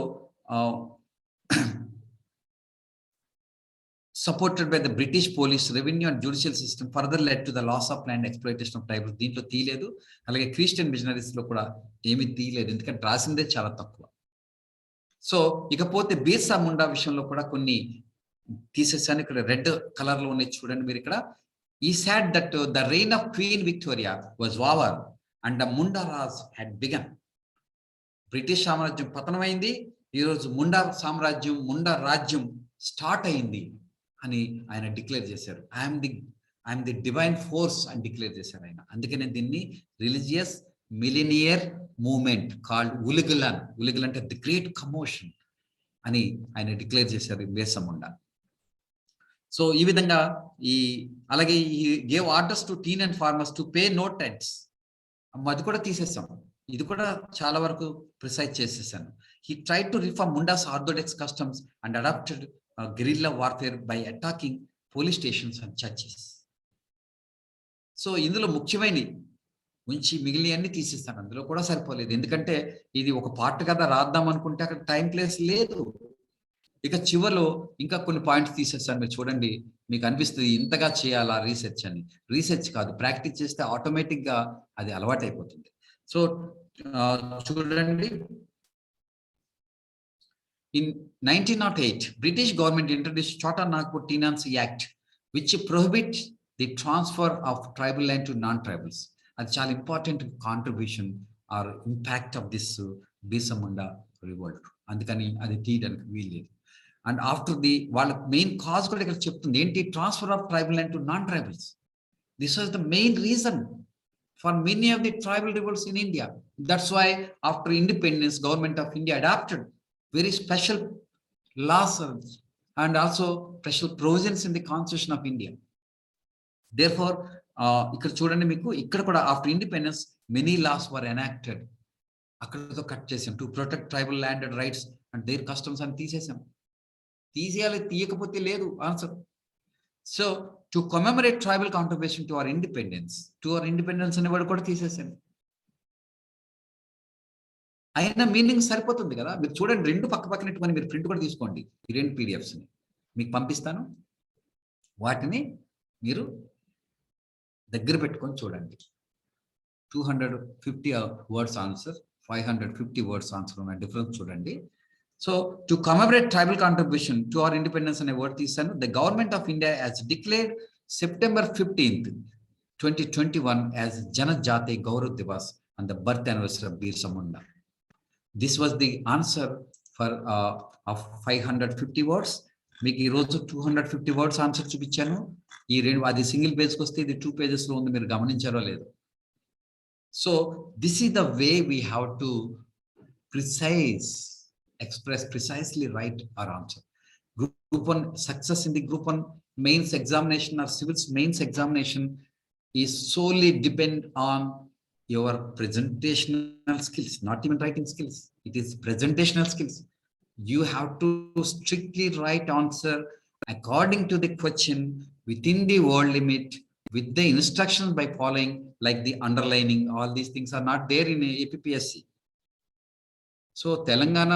supported by the British police, revenue and judicial system further led to the loss of land, exploitation of tribals. దీంట్లో తీయలేదు. అలాగే Christian machineries లో కూడా ఏమీ తీయలేదు, ఎందుకంటే రాసిందే చాలా తక్కువ. సో ఇకపోతే బీర్సా ముండా విషయంలో కూడా కొన్ని తీసేసాను. ఇక్కడ రెడ్ కలర్ లో ఉన్నాయి చూడండి మీరు. ఇక్కడ ఈ said that the reign of Queen Victoria was over and the Munda Raj had begun. British సామ్రాజ్యం పతనమైంది, ఈరోజు ముండా సామ్రాజ్యం, ముండా రాజ్యం స్టార్ట్ అయింది అని ఆయన డిక్లేర్ చేశారు. ఐఎమ్ ది డివైన్ ఫోర్స్ అని డిక్లేర్ చేశారు ఆయన. అందుకనే దీన్ని రిలీజియస్ మిలినియర్ మూవ్మెంట్ కాల్డ్ ఉలిగులన్. ఉలిగులన్ అంటే ది గ్రేట్ కమోషన్ అని ఆయన డిక్లేర్ చేశారు బీర్సా ముండా. సో ఈ విధంగా అలాగే ఈ gave orders to tenant farmers to pay no rents. అది కూడా తీసేసాం, ఇది కూడా చాలా వరకు ప్రిసైజ్ చేసేసాను. He tried to reform Munda's orthodox customs and adopted guerrilla warfare by attacking police stations and churches. So ఇందులో ముఖ్యమైన ఉంచి మిగిలినవన్నీ తీసేస్తాను. అందులో కూడా సరిపోలేదు, ఎందుకంటే ఇది ఒక పార్ట్ కదా రాద్దాం అనుకుంటే అక్కడ టైం ప్లేస్ లేదు. ఇక చివరిలో ఇంకా కొన్ని పాయింట్స్ తీసేస్తాను. మీరు చూడండి, మీకు అనిపిస్తుంది ఇంతగా చేయాలా రీసెర్చ్ అని. రీసెర్చ్ కాదు, ప్రాక్టీస్ చేస్తే ఆటోమేటిక్ గా అది అలవాటు అయిపోతుంది. సో చూడండి, in 1908 British government introduced Chota Nagpur Tenancy Act, which prohibits the transfer of tribal land to non-tribals. That's చాలా important contribution or impact of this Birsa Munda revolt. అందుకని అది తీయడానికి వీల్లేదు. అండ్ ఆఫ్టర్ వాళ్ళ మెయిన్ కాజ్ కూడా ఇక్కడ చెప్తుంది ఏంటి, transfer of tribal land to non tribals. This was the main reason for many of the tribal revolts in India. That's why after independence, government of India adopted very special laws and also special provisions in the Constitution of India. Therefore, ఇక్కడ చూడండి మీకు ఇక్కడ కూడా after independence many laws were enacted. అక్కడతో cut చేసాం. To protect tribal land and rights and their customs అని తీసేసాం. తీసేయాలి, తీయకపోతే లేదు answer. So to commemorate tribal contribution to our independence అనేవాడు కూడా తీసేసాను. అయినా మీనింగ్ సరిపోతుంది కదా. మీరు చూడండి, రెండు పక్క పక్కనట్టుకొని మీరు ప్రింట్ కూడా తీసుకోండి. ఈ రెండు పీడిఎఫ్స్ని మీకు పంపిస్తాను. వాటిని మీరు దగ్గర పెట్టుకొని చూడండి. 250 వర్డ్స్ ఆన్సర్, 550 వర్డ్స్ ఆన్సర్ ఉన్న డిఫరెన్స్ చూడండి. So to commemorate tribal contribution to our independence అనే వర్డ్ తీసాను. The government of India has declared September 15th, 2021 as Janajati Gaurav Divas and the birth anniversary of Birsa Munda. This was the answer for of 550 words. మీకు ఈ రోజు 250 words answer చూపించాను. ఈ రెండు, అది single పేజ్కి వస్తే ఇది 2 pages లో ఉంది, మీరు గమనించారో లేదు. So this is the way we have to express precisely right our answer. Group 1 success in the Group 1 mains examination or civils mains examination is solely depend on your presentational skills, not even writing skills. It is presentational skills. You have to strictly write answer according to the question within the word limit with the instructions by following, like the underlining. All these things are not there in APPSC. So Telangana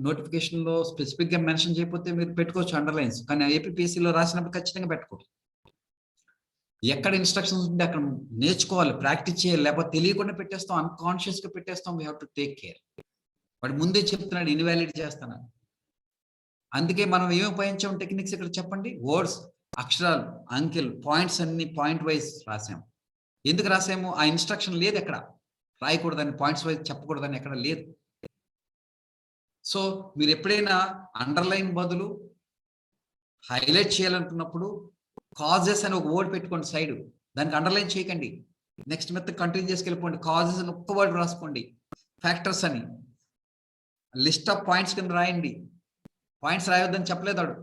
నోటిఫికేషన్లో స్పెసిఫిక్గా mention చేయకపోతే మీరు పెట్టుకోవచ్చు underlines, కానీ ఏపీపీఎస్సీలో రాసినప్పుడు ఖచ్చితంగా పెట్టుకోవచ్చు. ఎక్కడ ఇన్స్ట్రక్షన్స్ ఉంటే అక్కడ నేర్చుకోవాలి, ప్రాక్టీస్ చేయాలి. లేకపోతే తెలియకుండా పెట్టేస్తాం, అన్కాన్షియస్గా పెట్టేస్తాం. We have to take care. వాడు ముందే చెప్తున్నాడు ఇన్వాలిడ్ చేస్తున్నాను. అందుకే మనం ఏమి ఉపయోగించాం టెక్నిక్స్ ఇక్కడ చెప్పండి. వర్డ్స్, అక్షరాలు, అంకెలు, పాయింట్స్ అన్ని పాయింట్ వైజ్ రాసాము. ఎందుకు రాసాము? ఆ ఇన్స్ట్రక్షన్ లేదు, ఎక్కడ రాయకూడదని, పాయింట్స్ వైజ్ చెప్పకూడదని ఎక్కడ లేదు. సో మీరు ఎప్పుడైనా అండర్లైన్ బదులు హైలైట్ చేయాలనుకున్నప్పుడు కాజెస్ అని ఒక వర్డ్ పెట్టుకోండి సైడ్, దానికి అండర్లైన్ చేయకండి. నెక్స్ట్ మెథడ్ కంటిన్యూ చేసుకెళ్ళిపోండి. కాజెస్ అని ఒక్క వర్డ్ రాసుకోండి. ఫ్యాక్టర్స్ అని లిస్ట్ ఆఫ్ పాయింట్స్ కింద రాయండి. పాయింట్స్ రాయొద్దని చెప్పలేదాడు,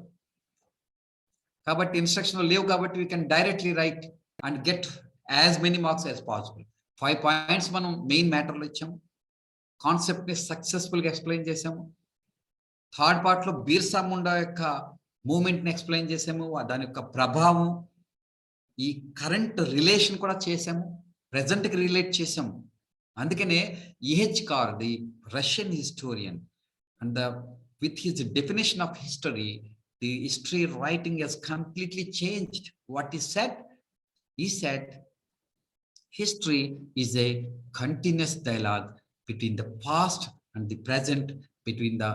కాబట్టి ఇన్స్ట్రక్షన్ లేవు, కాబట్టి we can directly right and get as many marks as possible. 5 points మనం మెయిన్ మ్యాటర్లో ఇచ్చాము. కాన్సెప్ట్ ని సక్సెస్ఫుల్ గా ఎక్స్ప్లెయిన్ చేసాము. థర్డ్ పార్ట్ లో బిర్సా ముండా యొక్క మూవ్మెంట్ ని ఎక్స్ప్లెయిన్ చేసాము, దాని యొక్క ప్రభావం, ఈ కరెంట్ రిలేషన్ కూడా చేసాము, ప్రెసెంట్ కి రిలేట్ చేసాము. అందుకనే EH car, the Russian historian, and with his definition of history, the history writing has completely changed. What is said? He said history is a continuous dialogue between the past and the present, between the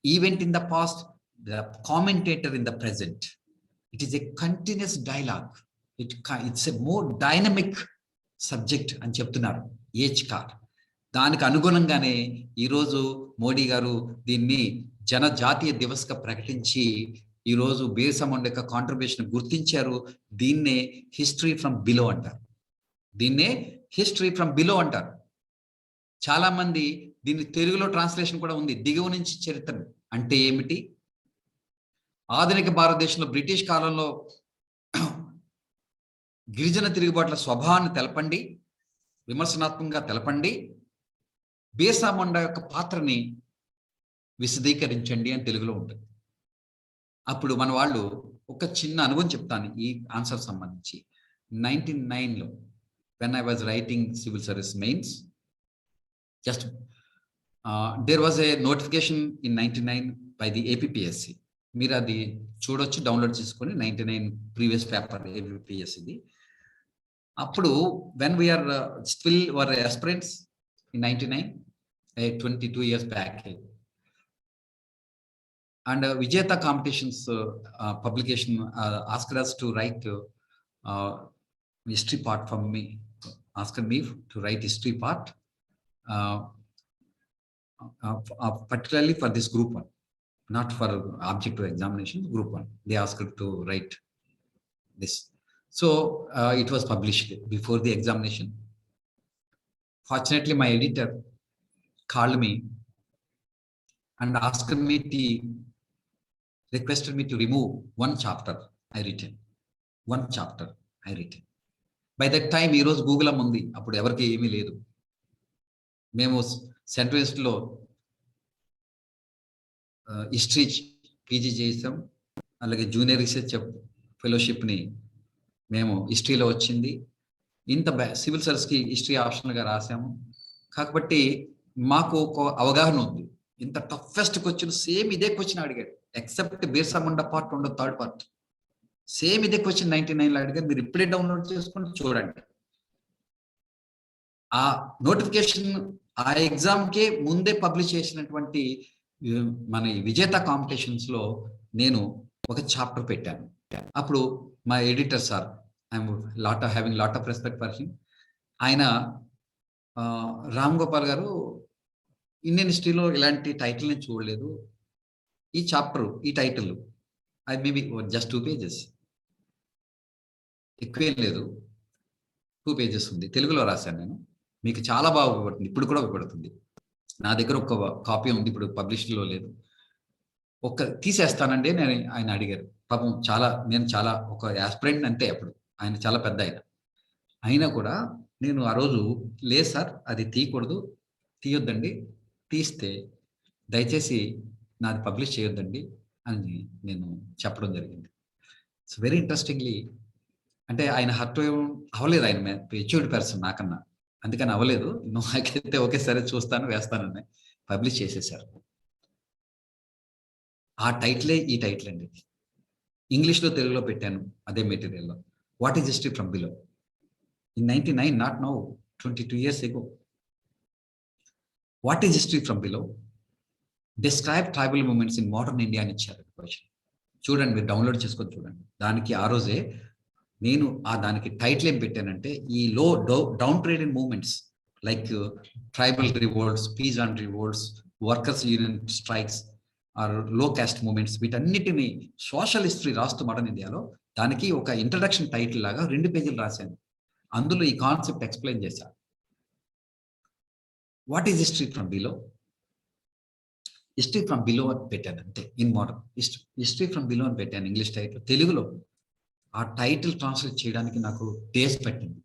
event in the past, the commentator in the present. It is a continuous dialogue. It's a more dynamic subject అని చెప్తున్నారు age car. దానికి అనుగుణంగానే ఈరోజు మోడీ గారు దీన్ని జనజాతీయ దివస్గా ప్రకటించి ఈరోజు బిర్సా ముండా యొక్క కాంట్రిబ్యూషన్ గుర్తించారు. దీన్నే హిస్టరీ ఫ్రమ్ బిలో అంటారు. దీన్నే హిస్టరీ ఫ్రమ్ బిలో అంటారు. చాలా మంది దీన్ని తెలుగులో ట్రాన్స్లేషన్ కూడా ఉంది, దిగువ నుంచి చరిత్ర. అంటే ఏమిటి? ఆధునిక భారతదేశంలో బ్రిటిష్ కాలంలో గిరిజన తిరుగుబాట్ల స్వభావాన్ని తెలపండి, విమర్శనాత్మకంగా తెలపండి, బిర్సా ముండా యొక్క పాత్రని విశదీకరించండి అని తెలుగులో ఉంటుంది. అప్పుడు మన వాళ్ళు ఒక చిన్న అనుభవం చెప్తాను ఈ ఆన్సర్ సంబంధించి. 1999లో when I was writing civil service mains, just there was a notification in 99 by the APPSC. మీరు అది చూడొచ్చు, డౌన్లోడ్ చేసుకొని. 99 ప్రీవియస్ పేపర్ APPSCది. అప్పుడు when we are still were aspirants in 99, 22 years back, and Vijayata competitions publication asked us to write history part from me, asked me to write history part, particularly for this Group 1, not for objective examination, Group 1. They asked to write this. So it was published before the examination. Fortunately, my editor called me and asked me requested me to remove one chapter I written. One chapter I written. By that time, ఈ రోజు Google ఉంది, అప్పుడు ఎవరికి ఏమీ లేదు. మేము central యూనివర్సిటీలో history PG చేసాం, అలాగే జూనియర్ రీసెర్చ్ ఫెలోషిప్ని మేము హిస్టరీలో వచ్చింది. ఇంత సివిల్ సర్వీస్కి హిస్టరీ ఆప్షనల్గా రాసాము. కాబట్టి మాకు ఒక అవగాహన ఉంది. ఇంత టఫెస్ట్ క్వశ్చన్ సేమ్ ఇదే క్వశ్చన్ అడిగాడు, ఎక్సెప్ట్ బిర్సా ముండా పార్ట్ ఉండదు, థర్డ్ పార్ట్ సేమ్ ఇదే క్వశ్చన్ 99లో అడిగారు. మీరు ఇప్పుడే డౌన్లోడ్ చేసుకుని చూడండి. ఆ నోటిఫికేషన్ ఆ ఎగ్జామ్కే ముందే పబ్లిష్ చేసినటువంటి మన విజేత కాంపిటీషన్స్ లో నేను ఒక చాప్టర్ పెట్టాను. అప్పుడు మా editor sir, I'm having lot of respect for him, ఆయన రామ్ గోపాల్ గారు ఇండియన్ హిస్టరీలో ఇలాంటి టైటిల్ నేను చూడలేదు, ఈ చాప్టర్ ఈ టైటిల్ అది మేబీ జస్ట్ 2 pages, ఎక్కువేం లేదు, 2 pages ఉంది, తెలుగులో రాశాను నేను, మీకు చాలా బాగా ఉపయోగపడుతుంది, ఇప్పుడు కూడా ఉపయోగపడుతుంది. నా దగ్గర ఒక కాపీ ఉంది, ఇప్పుడు పబ్లిష్లో లేదు, ఒక్క తీసేస్తానండి నేను. ఆయన అడిగారు, పాపం నేను చాలా ఒక యాస్పిరెంట్ అంతే, అప్పుడు ఆయన చాలా పెద్ద అయినా కూడా నేను ఆ రోజు లేదు సార్ అది తీయకూడదు, తీయొద్దండి, తీస్తే దయచేసి నాది పబ్లిష్ చేయొద్దండి అని నేను చెప్పడం జరిగింది. ఇట్స్ వెరీ ఇంట్రెస్టింగ్లీ, అంటే ఆయన హర్ట్ అవ్వలేదు, ఆయన మెచ్యూర్డ్ పర్సన్ నాకన్నా, అందుకని అవ్వలేదు. నాకైతే ఓకే సరే చూస్తాను వేస్తానని పబ్లిష్ చేసేసారు. ఆ టైటిలే ఈ టైటిల్ అండి, ఇంగ్లీష్లో తెలుగులో పెట్టాను అదే మెటీరియల్లో. What is history from below in 99, not now, 22 years ago. What is history from below, describe tribal movements in modern India అని ఇచ్చారు క్వశ్చన్. చూడండి, మీరు డౌన్లోడ్ చేసుకొని చూడండి. దానికి ఆ రోజే నేను దానికి టైటిల్ ఏం పెట్టానంటే, ఈ downtrodden movements like tribal revolts, peasant revolts, workers union strikes or low caste movements, వీటన్నిటిని సోషల్ హిస్టరీ రాస్తూ మోడర్న్ ఇండియాలో దానికి ఒక ఇంట్రడక్షన్ టైటిల్ లాగా 2 pages రాశాను. అందులో ఈ కాన్సెప్ట్ ఎక్స్ప్లెయిన్ చేశాను. What is history from below, history from below అని పెట్టాను అంతే. In modern history from below అని పెట్టాను ఇంగ్లీష్ టైటిల్. తెలుగులో ఆ టైటిల్ ట్రాన్స్లేట్ చేయడానికి నాకు డేస్ పట్టింది.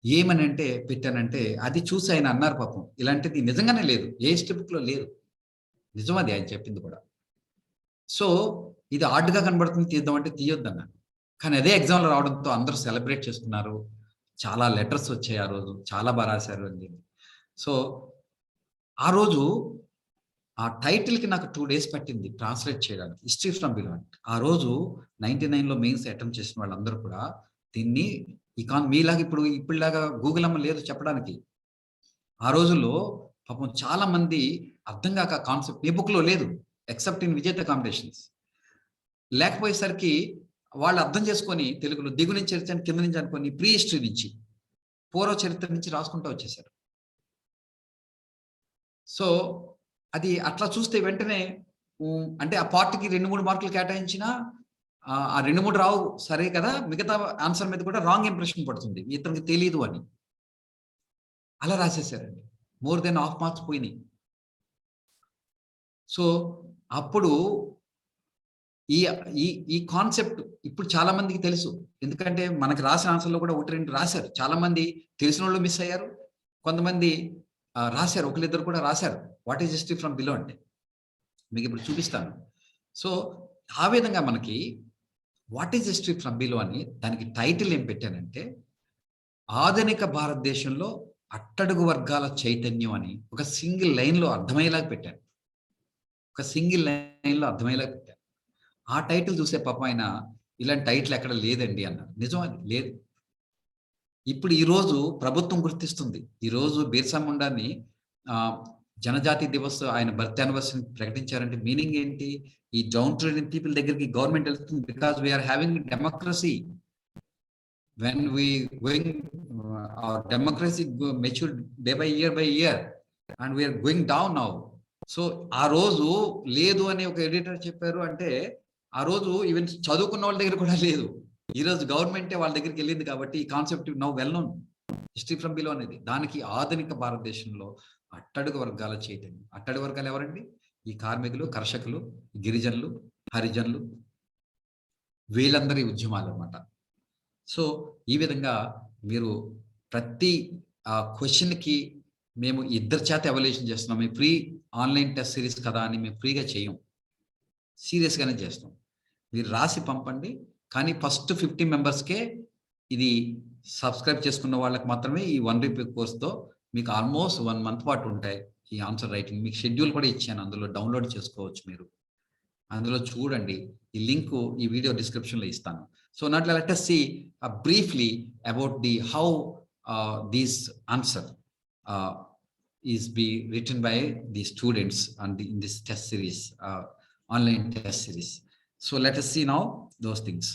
ఏమని అంటే పెట్టానంటే, అది చూసి ఆయన అన్నారు, పాపం ఇలాంటిది నిజంగానే లేదు, ఏ హిస్టరీ బుక్ లో లేదు, నిజం అది ఆయన చెప్పింది కూడా. సో ఇది ఆర్డ్గా కనబడుతుంది, తీద్దామంటే తీయొద్దన్నాను. కానీ అదే ఎగ్జామ్లో రావడంతో అందరూ సెలబ్రేట్ చేసుకున్నారు, చాలా లెటర్స్ వచ్చాయి ఆ రోజు, చాలా బాగా రాశారు అని చెప్పి. సో ఆ రోజు ఆ టైటిల్కి నాకు 2 days పట్టింది ట్రాన్స్లేట్ చేయడానికి, హిస్టరీ ఫ్రమ్ బిలో. ఆ రోజు 99లో మెయిన్స్ అటెంప్ట్ చేసిన వాళ్ళందరూ కూడా దీన్ని మీలాగా ఇప్పుడులాగా గూగుల్ అమ్మ లేదు చెప్పడానికి. ఆ రోజుల్లో పాపం చాలా మంది అర్థం కాక కాన్సెప్ట్ ఏ బుక్ లో లేదు, ఎక్సెప్ట్ ఇన్ విజేత కాంపిటీషన్స్. లేకపోయేసరికి వాళ్ళు అర్థం చేసుకొని తెలుగులో దిగు నుంచి చరిత్ర కింద నుంచి అనుకొని ప్రీ హిస్టరీ నుంచి పూర్వ చరిత్ర నుంచి రాసుకుంటూ వచ్చేసారు. సో అది అట్లా చూస్తే వెంటనే అంటే ఆ పార్ట్కి 2-3 మార్కులు కేటాయించినా ఆ 2-3 రావు సరే కదా, మిగతా ఆన్సర్ మీద కూడా రాంగ్ ఇంప్రెషన్ పడుతుంది, ఇతనికి తెలియదు అని. అలా రాసేసారండి, మోర్ దెన్ ½ మార్క్స్ పోయినాయి. సో అప్పుడు ఈ ఈ ఈ కాన్సెప్ట్ ఇప్పుడు చాలా మందికి తెలుసు, ఎందుకంటే మనకి రాసిన ఆన్సర్లో కూడా 1-2 రాశారు. చాలా మంది తెలిసిన వాళ్ళు మిస్ అయ్యారు, కొంతమంది రాశారు, ఒకరిద్దరు కూడా రాశారు what is history from below అంటే. మీకు ఇప్పుడు చూపిస్తాను. సో ఆ విధంగా మనకి what is history from below అని దానికి టైటిల్ ఏం పెట్టానంటే, ఆధునిక భారతదేశంలో అట్టడుగు వర్గాల చైతన్యం అని ఒక సింగిల్ లైన్లో అర్థమయ్యేలాగా పెట్టాను. ఒక సింగిల్ లైన్లో అర్థమయ్యేలాగా పెట్టాను. ఆ టైటిల్ చూసే పాపం ఆయన ఇలాంటి టైటిల్ ఎక్కడ లేదండి అన్నారు. నిజం, అది లేదు. ఇప్పుడు ఈరోజు ప్రభుత్వం గుర్తిస్తుంది. ఈరోజు బిర్సా ముండాని జనజాతి దివస్ ఆయన బర్త్ యానివర్సరీ ప్రకటించారంటే మీనింగ్ ఏంటి? ఈ డౌన్ ట్రేడింగ్ పీపుల్ దగ్గరికి గవర్నమెంట్ వెళ్తుంది, because we're having democracy. When we going our democracy matured day by year and we are going down now. So ఆ రోజు లేదు అని ఒక ఎడిటర్ చెప్పారు అంటే, ఆ రోజు ఈవెన్ చదువుకున్న వాళ్ళ దగ్గర కూడా లేదు. ఈ రోజు గవర్నమెంటే వాళ్ళ దగ్గరికి వెళ్ళింది కాబట్టి ఈ concept now well known, history from below అనేది. దానికి ఆధునిక భారతదేశంలో అట్టడుగు వర్గాల చైతన్యం. అట్టడుగు వర్గాలు ఎవరండి? ఈ కార్మికులు, కర్షకులు, గిరిజనులు, హరిజనులు, వీళ్ళందరి ఉద్యమాలు అన్నమాట. సో ఈ విధంగా మీరు ప్రతి క్వశ్చన్కి మేము 2 చేత ఎవాల్యుయేషన్ చేస్తున్నాం. మేము ఫ్రీ ఆన్లైన్ టెస్ట్ సిరీస్ కదా అని మేము ఫ్రీగా చేయం. సీరియస్గానే చేస్తాం. మీరు రాసి పంపండి, కానీ ఫస్ట్ 50 మెంబర్స్కే ఇది సబ్స్క్రైబ్ చేసుకున్న వాళ్ళకి మాత్రమే ఈ 1 రూపీ కోర్స్తో మీకు ఆల్మోస్ట్ 1 మంత్ పాటు ఉంటాయి ఈ ఆన్సర్ రైటింగ్. మీకు షెడ్యూల్ కూడా ఇచ్చాను, అందులో డౌన్లోడ్ చేసుకోవచ్చు మీరు. అందులో చూడండి, ఈ లింక్ ఈ వీడియో డిస్క్రిప్షన్లో ఇస్తాను. So now let us see briefly about the how this answer is be written by the students in this test series, online test series. So let us see now those things.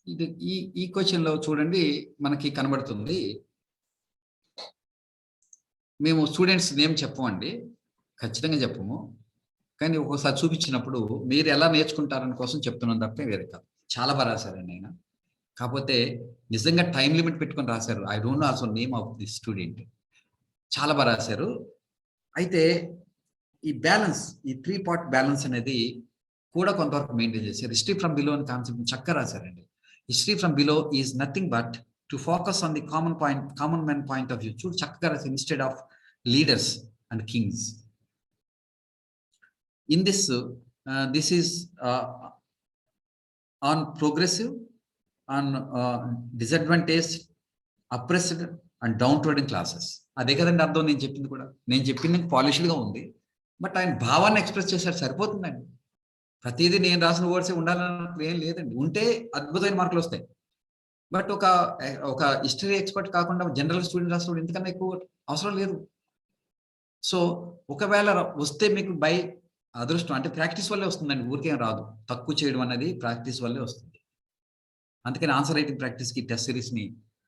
ఇది ఈ question లో చూడండి, మనకి కనబడుతుంది. మేము students name చెప్పమండి, ఖచ్చితంగా చెప్పము. కానీ ఒక్కోసారి చూపించినప్పుడు మీరు ఎలా నేర్చుకుంటారని కోసం చెప్తున్నాను తప్ప వేరే కాదు. చాలా బాగా రాశారండి ఆయన. కాకపోతే నిజంగా టైం లిమిట్ పెట్టుకొని రాశారు. I don't know also name of the student. చాలా బాగా రాశారు. అయితే ఈ బ్యాలెన్స్, ఈ 3 పార్ట్ బ్యాలెన్స్ అనేది కూడా కొంతవరకు మెయింటైన్ చేశారు. హిస్టరీ ఫ్రమ్ బిలో అని కాన్సెప్ట్ చక్కగా రాశారండి. History from below is nothing but to focus on the common man point of view. చూడు చక్కగా రాశారు, instead of leaders and Kings. In this, this is on progressive, on disadvantaged, oppressed and downtrodden classes. అదే కదండి అర్థం నేను చెప్పింది కూడా. నేను చెప్పింది పాలిష్డ్గా ఉంది, బట్ ఆయన భావాన్ని ఎక్స్ప్రెస్ చేశారు, సరిపోతుందండి. ప్రతిదీ నేను రాసిన వర్డ్సే ఉండాలని ఏం లేదండి. ఉంటే అద్భుతమైన మార్కులు వస్తాయి. బట్ ఒక హిస్టరీ ఎక్స్పర్ట్ కాకుండా జనరల్ స్టూడెంట్ రాసినప్పుడు ఇంతకన్నా ఎక్కువ అవసరం లేదు. సో ఒకవేళ వస్తే మీకు బై అదృష్టం, అంటే ప్రాక్టీస్ వల్లే వస్తుందండి, ఊరికేం రాదు. తక్కువ చేయడం అనేది ప్రాక్టీస్ వల్లే వస్తుంది. అందుకని ఆన్సర్ రైటింగ్ ప్రాక్టీస్కి టెస్ట్ సిరీస్ని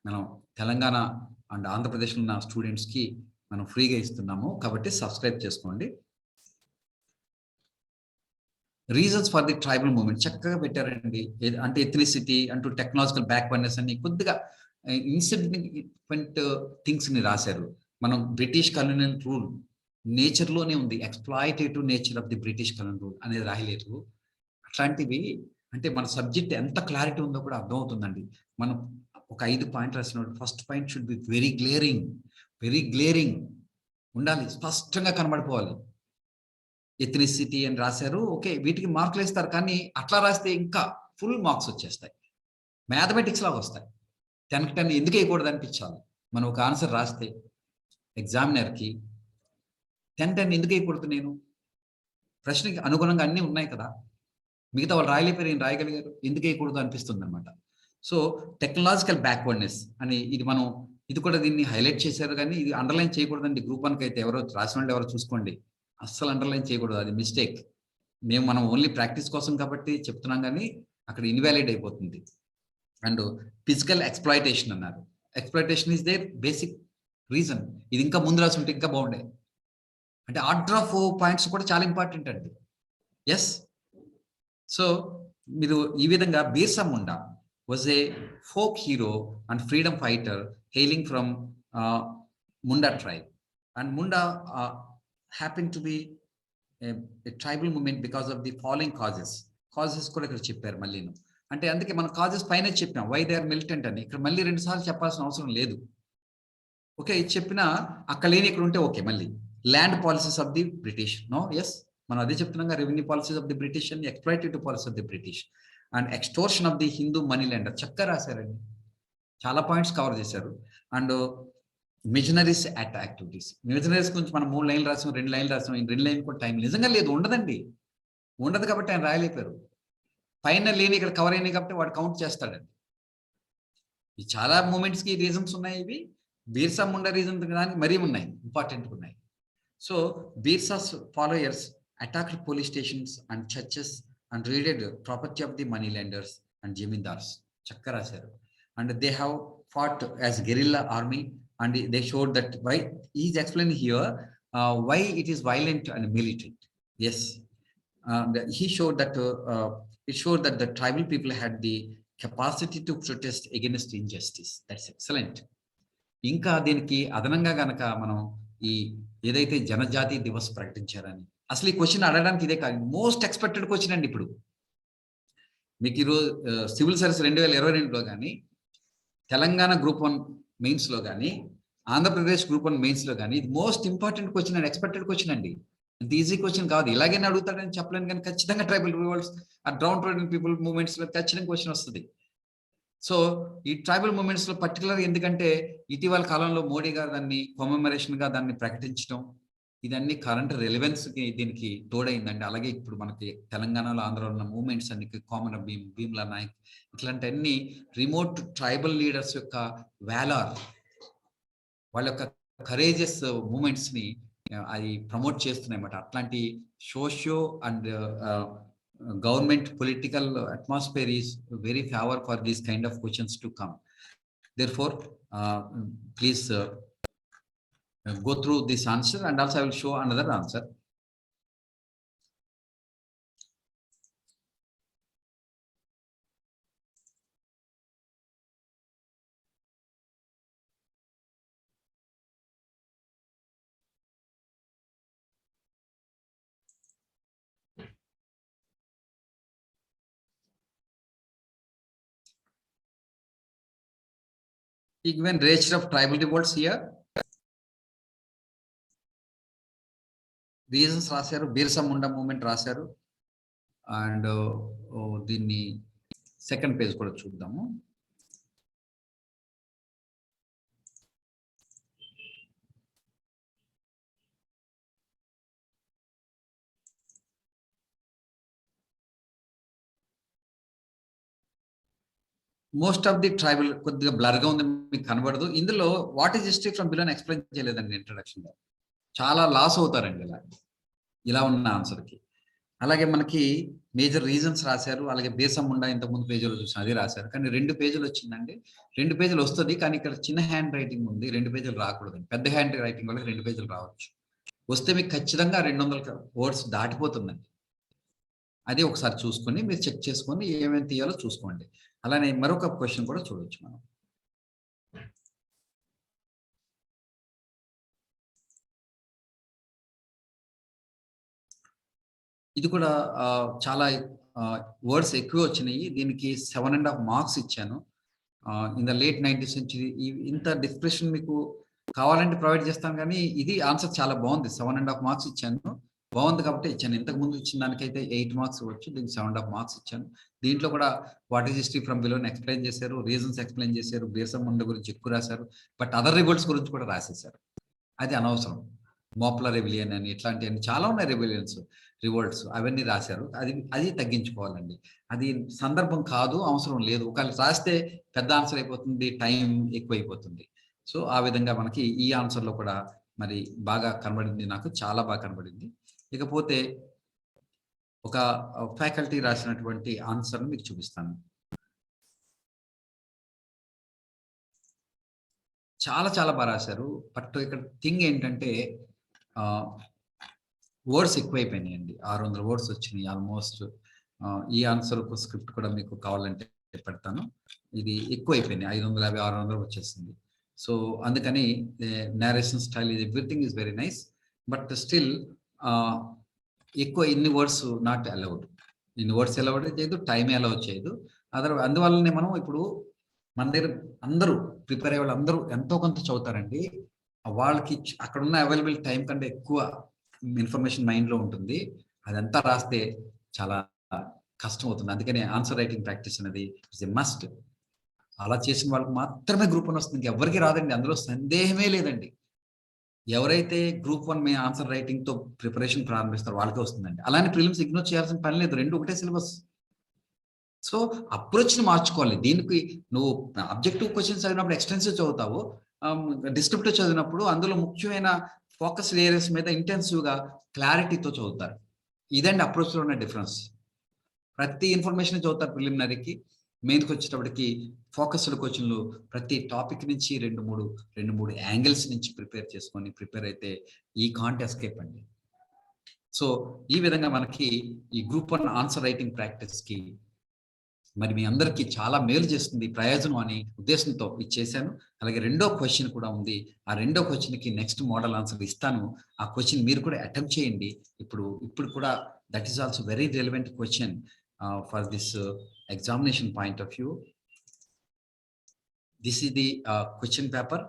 మనం తెలంగాణ అండ్ ఆంధ్రప్రదేశ్లో ఉన్న స్టూడెంట్స్కి మనం ఫ్రీగా ఇస్తున్నాము, కాబట్టి సబ్స్క్రైబ్ చేసుకోండి. Reasons for the tribal movement చక్కగా పెట్టారండి. అంటే ఎథ్నిసిటీ అంటూ టెక్నాలజికల్ బ్యాక్వర్డ్నెస్ అని కొద్దిగా ఇన్సిగ్నిఫికెంట్ థింగ్స్ని రాశారు. మనం బ్రిటిష్ కలోనియల్ రూల్ నేచర్లోనే ఉంది, exploitative nature of the British colonial rule అనేది రాయలేదు. అట్లాంటివి అంటే మన సబ్జెక్ట్ ఎంత క్లారిటీ ఉందో కూడా అర్థమవుతుందండి. మనం ఒక 5 పాయింట్లు రాసినప్పుడు first point should be very glaring ఉండాలి, స్పష్టంగా కనబడిపోవాలి. ఎథ్నిసిటీ అని రాశారు, ఓకే, వీటికి మార్కులు వేస్తారు, కానీ అట్లా రాస్తే ఇంకా ఫుల్ మార్క్స్ వచ్చేస్తాయి, మ్యాథమెటిక్స్ లాగా వస్తాయి. 10కి 10 ఎందుకు వేయకూడదు అనిపించాలి. మనం ఒక ఆన్సర్ రాస్తే ఎగ్జామినర్కి 10 ఎందుకు వేయకూడదు? నేను ప్రశ్నకి అనుగుణంగా అన్నీ ఉన్నాయి కదా, మిగతా వాళ్ళు రాయలేపారు, నేను రాయగలిగారు, ఎందుకు వేయకూడదు అనిపిస్తుంది అనమాట. సో టెక్నాలజికల్ బ్యాక్వర్డ్నెస్ అని ఇది కూడా దీన్ని హైలైట్ చేశారు, కానీ ఇది అండర్లైన్ చేయకూడదండి. గ్రూప్ 1కి అయితే ఎవరో రాసిన వాళ్ళు ఎవరో చూసుకోండి, అస్సలు అండర్లైన్ చేయకూడదు, అది మిస్టేక్. మనం ఓన్లీ ప్రాక్టీస్ కోసం కాబట్టి చెప్తున్నాం, కానీ అక్కడ ఇన్వాలిడ్ అయిపోతుంది. అండ్ ఫిజికల్ ఎక్స్ప్లాయిటేషన్ అన్నారు. Exploitation is their basic reason. ఇది ఇంకా ముందు రాసి ఉంటే ఇంకా బాగుండే. అంటే ఆర్డర్ ఆఫ్ పాయింట్స్ కూడా చాలా ఇంపార్టెంట్ అండి. ఎస్, సో మీరు ఈ విధంగా Birsa Munda was a folk hero and freedom fighter hailing from Munda tribe, and Munda happen to be A tribal movement because of the following causes కూడా ఇక్కడ చెప్పారు మళ్ళీ. అంటే అందుకే మనం కాజెస్ పైన చెప్పాం, వై దే ఆర్ మిలిటెంట్ అని. ఇక్కడ మళ్ళీ 2 సార్లు చెప్పాల్సిన అవసరం లేదు. ఓకే, ఇది చెప్పినా అక్కడ లేని ఇక్కడ ఉంటే ఓకే. మళ్ళీ land policies of the British, no, yes, మనం అదే చెప్తున్నాం, revenue policies of the British and exploitative policy of the British and extortion of the Hindu money lender. చక్కగా రాశారండి, చాలా పాయింట్స్ కవర్ చేశారు. అండ్ మిషనరీస్ యాక్టివిటీస్, మిషనరీస్ గురించి మనం 3 లైన్లు రాసాం, 2 లైన్లు రాసాం. 2 లైన్లు కూడా టైం నిజంగా లేదు, ఉండదండి, ఉండదు కాబట్టి ఆయన రాయలేపారు. పైన లేని ఇక్కడ కవర్ అయినాయి కాబట్టి వాడు కౌంట్ చేస్తాడండి. ఈ చాలా మూమెంట్స్కి రీజన్స్ ఉన్నాయి. ఇవి బిర్సా ముండా రీజన్ కానీ మరీ ఉన్నాయి, ఇంపార్టెంట్గా ఉన్నాయి. So Birsa's followers attacked police stations and churches and raided property of the money lenders and zamindars. చక్కగా రాశారు. And they have fought as guerrilla army and they showed that why is explain here why it is violent and militant. Yes, he showed that it showed that the tribal people had the capacity to protest against injustice. That's excellent. ఇంకా దీనికి అదనంగా గనక మనం ఈ ఏదైతే జనజాతి దివస్ ప్రకటించారని, అసలు ఈ question అడగడానికి ఇదే కాదు, మోస్ట్ ఎక్స్పెక్టెడ్ క్వశ్చన్ అండి. ఇప్పుడు మీకు ఈరోజు సివిల్ సర్వీస్ 2022లో కానీ, తెలంగాణ Group-1 మెయిన్స్లో కానీ, ఆంధ్రప్రదేశ్ Group-1 మెయిన్స్లో కానీ ఇది most important question and expected question అండి. అంత ఈజీ క్వశ్చన్ కాదు. ఇలాగైనా అడుగుతాడని చెప్పలేను, కానీ ఖచ్చితంగా ట్రైబల్ రివోల్ట్స్, ఆ డౌన్ ట్రోడెన్ పీపుల్ మూవ్మెంట్స్లో ఖచ్చితంగా క్వశ్చన్ వస్తుంది. సో ఈ ట్రైబల్ మూవ్మెంట్స్ లో పర్టికులర్ ఎందుకంటే ఇటీవల కాలంలో మోడీ గారు దాన్ని కమెమరేషన్ గా దాన్ని ప్రకటించడం, ఇదన్నీ కరెంట్ రెలెవెన్స్ కి దీనికి తోడైందండి. అలాగే ఇప్పుడు మనకి తెలంగాణలో, ఆంధ్రలో ఉన్న మూవ్మెంట్స్ అన్ని, కామన్ భీమ్లా నాయక్, ఇట్లాంటి అన్ని రిమోట్ ట్రైబల్ లీడర్స్ యొక్క వ్యాలార్, వాళ్ళ యొక్క కరేజియస్ మూమెంట్స్ ని అది ప్రమోట్ చేస్తున్నాయి అన్నమాట. అట్లాంటి socio and government political atmosphere is very favor for these kind of questions to come. Therefore, please go through this answer, and also I will show another answer. Given register of tribal revolts here, reasons రాశారు, Birsa Munda movement రాశారు. And దీన్ని second page కూడా చూద్దాము. Most of the tribal కొద్దిగా blur గా ఉంది, మీకు కనబడదు. ఇందులో what is history from below explain చేయలేదండి ఇంట్రొడక్షన్ లో. చాలా లాస్ అవుతారండి ఇలా ఉన్న ఆన్సర్ కి. అలాగే మనకి మేజర్ రీజన్స్ రాశారు. అలాగే బీర్సా ముండా ఇంతకుముందు పేజీలో చూసాం, అది రాశారు. కానీ 2 పేజీలు వచ్చిందండి. 2 పేజీలు వస్తుంది, కానీ ఇక్కడ చిన్న హ్యాండ్ రైటింగ్ ఉంది, 2 పేజీలు రాకూడదు. పెద్ద హ్యాండ్ రైటింగ్ వల్ల 2 పేజీలు రావచ్చు. వస్తే మీకు ఖచ్చితంగా 200 వర్డ్స్ దాటిపోతుందండి. అది ఒకసారి చూసుకొని మీరు చెక్ చేసుకొని ఏమేమి తీయాలో చూసుకోండి. అలానే మరొక క్వశ్చన్ కూడా చూడొచ్చు మనం. ఇది కూడా చాలా వర్డ్స్ ఎక్కువ వచ్చినాయి. దీనికి 7.5 మార్క్స్ ఇచ్చాను. In the late 19th century. ఇంత డిస్క్రిప్షన్ మీకు కావాలంటే ప్రొవైడ్ చేస్తాను, కానీ ఇది ఆన్సర్ చాలా బాగుంది. 7.5 మార్క్స్ ఇచ్చాను, బాగుంది కాబట్టి ఇచ్చాను. ఇంతకు ముందు ఇచ్చిన దానికైతే 8 మార్క్స్ ఇవ్వచ్చు, దీనికి 7.5 మార్క్స్ ఇచ్చాను. దీంట్లో కూడా what is history from below explain చేశారు, రీజన్స్ ఎక్స్ప్లెయిన్ చేశారు, బీర్సా ముండా గురించి ఎక్కువ రాశారు. బట్ అదర్ రివోల్ట్స్ గురించి కూడా రాసేశారు, అది అనవసరం. మోప్లా రెబిలియన్ అని ఇట్లాంటివన్నీ చాలా ఉన్నాయి, రెబిలియన్స్, రివోల్ట్స్, అవన్నీ రాశారు. అది తగ్గించుకోవాలండి. అది సందర్భం కాదు, అవసరం లేదు. ఒకవేళ రాస్తే పెద్ద ఆన్సర్ అయిపోతుంది, టైం ఎక్కువైపోతుంది. సో ఆ విధంగా మనకి ఈ ఆన్సర్లో కూడా మరి బాగా కనబడింది, నాకు చాలా బాగా కనబడింది. ఇకపోతే ఒక ఫ్యాకల్టీ రాసినటువంటి ఆన్సర్ని మీకు చూపిస్తాను. చాలా చాలా బాగా రాశారు. బట్ ఇక్కడ థింగ్ ఏంటంటే వర్డ్స్ ఎక్కువైపోయినాయండి. 600 వర్డ్స్ వచ్చినాయి ఆల్మోస్ట్. ఈ ఆన్సర్ స్క్రిప్ట్ కూడా మీకు కావాలంటే పెడతాను. ఇది ఎక్కువైపోయినాయి, 550, 600 వచ్చేసింది. సో అందుకని narration style is everything is very nice, but still ఎక్కువ ఇన్ని వర్డ్స్ నాట్ అలౌడ్. ఇన్ని వర్డ్స్ అలౌడ్ చేయదు, టైం అలౌ చేయదు. అందువల్లనే మనం ఇప్పుడు మన దగ్గర అందరూ ప్రిపేర్ అయ్యే వాళ్ళు అందరూ ఎంతో కొంత చదువుతారండి. వాళ్ళకి అక్కడ ఉన్న అవైలబుల్ టైం కంటే ఎక్కువ ఇన్ఫర్మేషన్ మైండ్లో ఉంటుంది. అదంతా రాస్తే చాలా కష్టం అవుతుంది. అందుకని ఆన్సర్ రైటింగ్ ప్రాక్టీస్ అనేది ఇస్ ఎ మస్ట్. అలా చేసిన వాళ్ళకి మాత్రమే Group-1 వస్తుంది, ఎవరికి రాదండి, అందులో సందేహమే లేదండి. ఎవరైతే Group-1 ఆన్సర్ రైటింగ్ తో ప్రిపరేషన్ ప్రారంభిస్తారో వాళ్ళకే వస్తుందండి. అలానే ప్రిలిమ్స్ ఇగ్నోర్ చేయాల్సిన పని లేదు, 2 ఒకటే సిలబస్. సో అప్రోచ్ని మార్చుకోవాలి. దీనికి నువ్వు అబ్జెక్టివ్ క్వశ్చన్స్ చదివినప్పుడు ఎక్స్టెన్సివ్ చదువుతావు, డిస్క్రిప్టివ్ చదివినప్పుడు అందులో ముఖ్యమైన ఫోకస్ ఏరియాస్ మీద ఇంటెన్సివ్గా క్లారిటీతో చదువుతారు. ఇదండి అప్రోచ్లో ఉన్న డిఫరెన్స్. ప్రతి ఇన్ఫర్మేషన్ చదువుతారు ప్రిలిమినరీకి, మెయిన్కి వచ్చేటప్పటికి ఫోకస్డ్ క్వశ్చన్లు ప్రతి టాపిక్ నుంచి 2-3 యాంగిల్స్ నుంచి ప్రిపేర్ అయితే ఈ కాంట్ ఎస్కేప్ అండి. సో ఈ విధంగా మనకి ఈ Group-1 ఆన్సర్ రైటింగ్ ప్రాక్టీస్కి మరి మీ అందరికీ చాలా మేలు చేస్తుంది, ప్రయోజనం అని ఉద్దేశంతో ఇది చేశాను. అలాగే 2వ క్వశ్చన్ కూడా ఉంది. ఆ 2వ క్వశ్చన్కి నెక్స్ట్ మోడల్ ఆన్సర్ ఇస్తాను. ఆ క్వశ్చన్ మీరు కూడా అటెంప్ట్ చేయండి. ఇప్పుడు కూడా that is also very relevant question for this examination point of view, this is the question paper.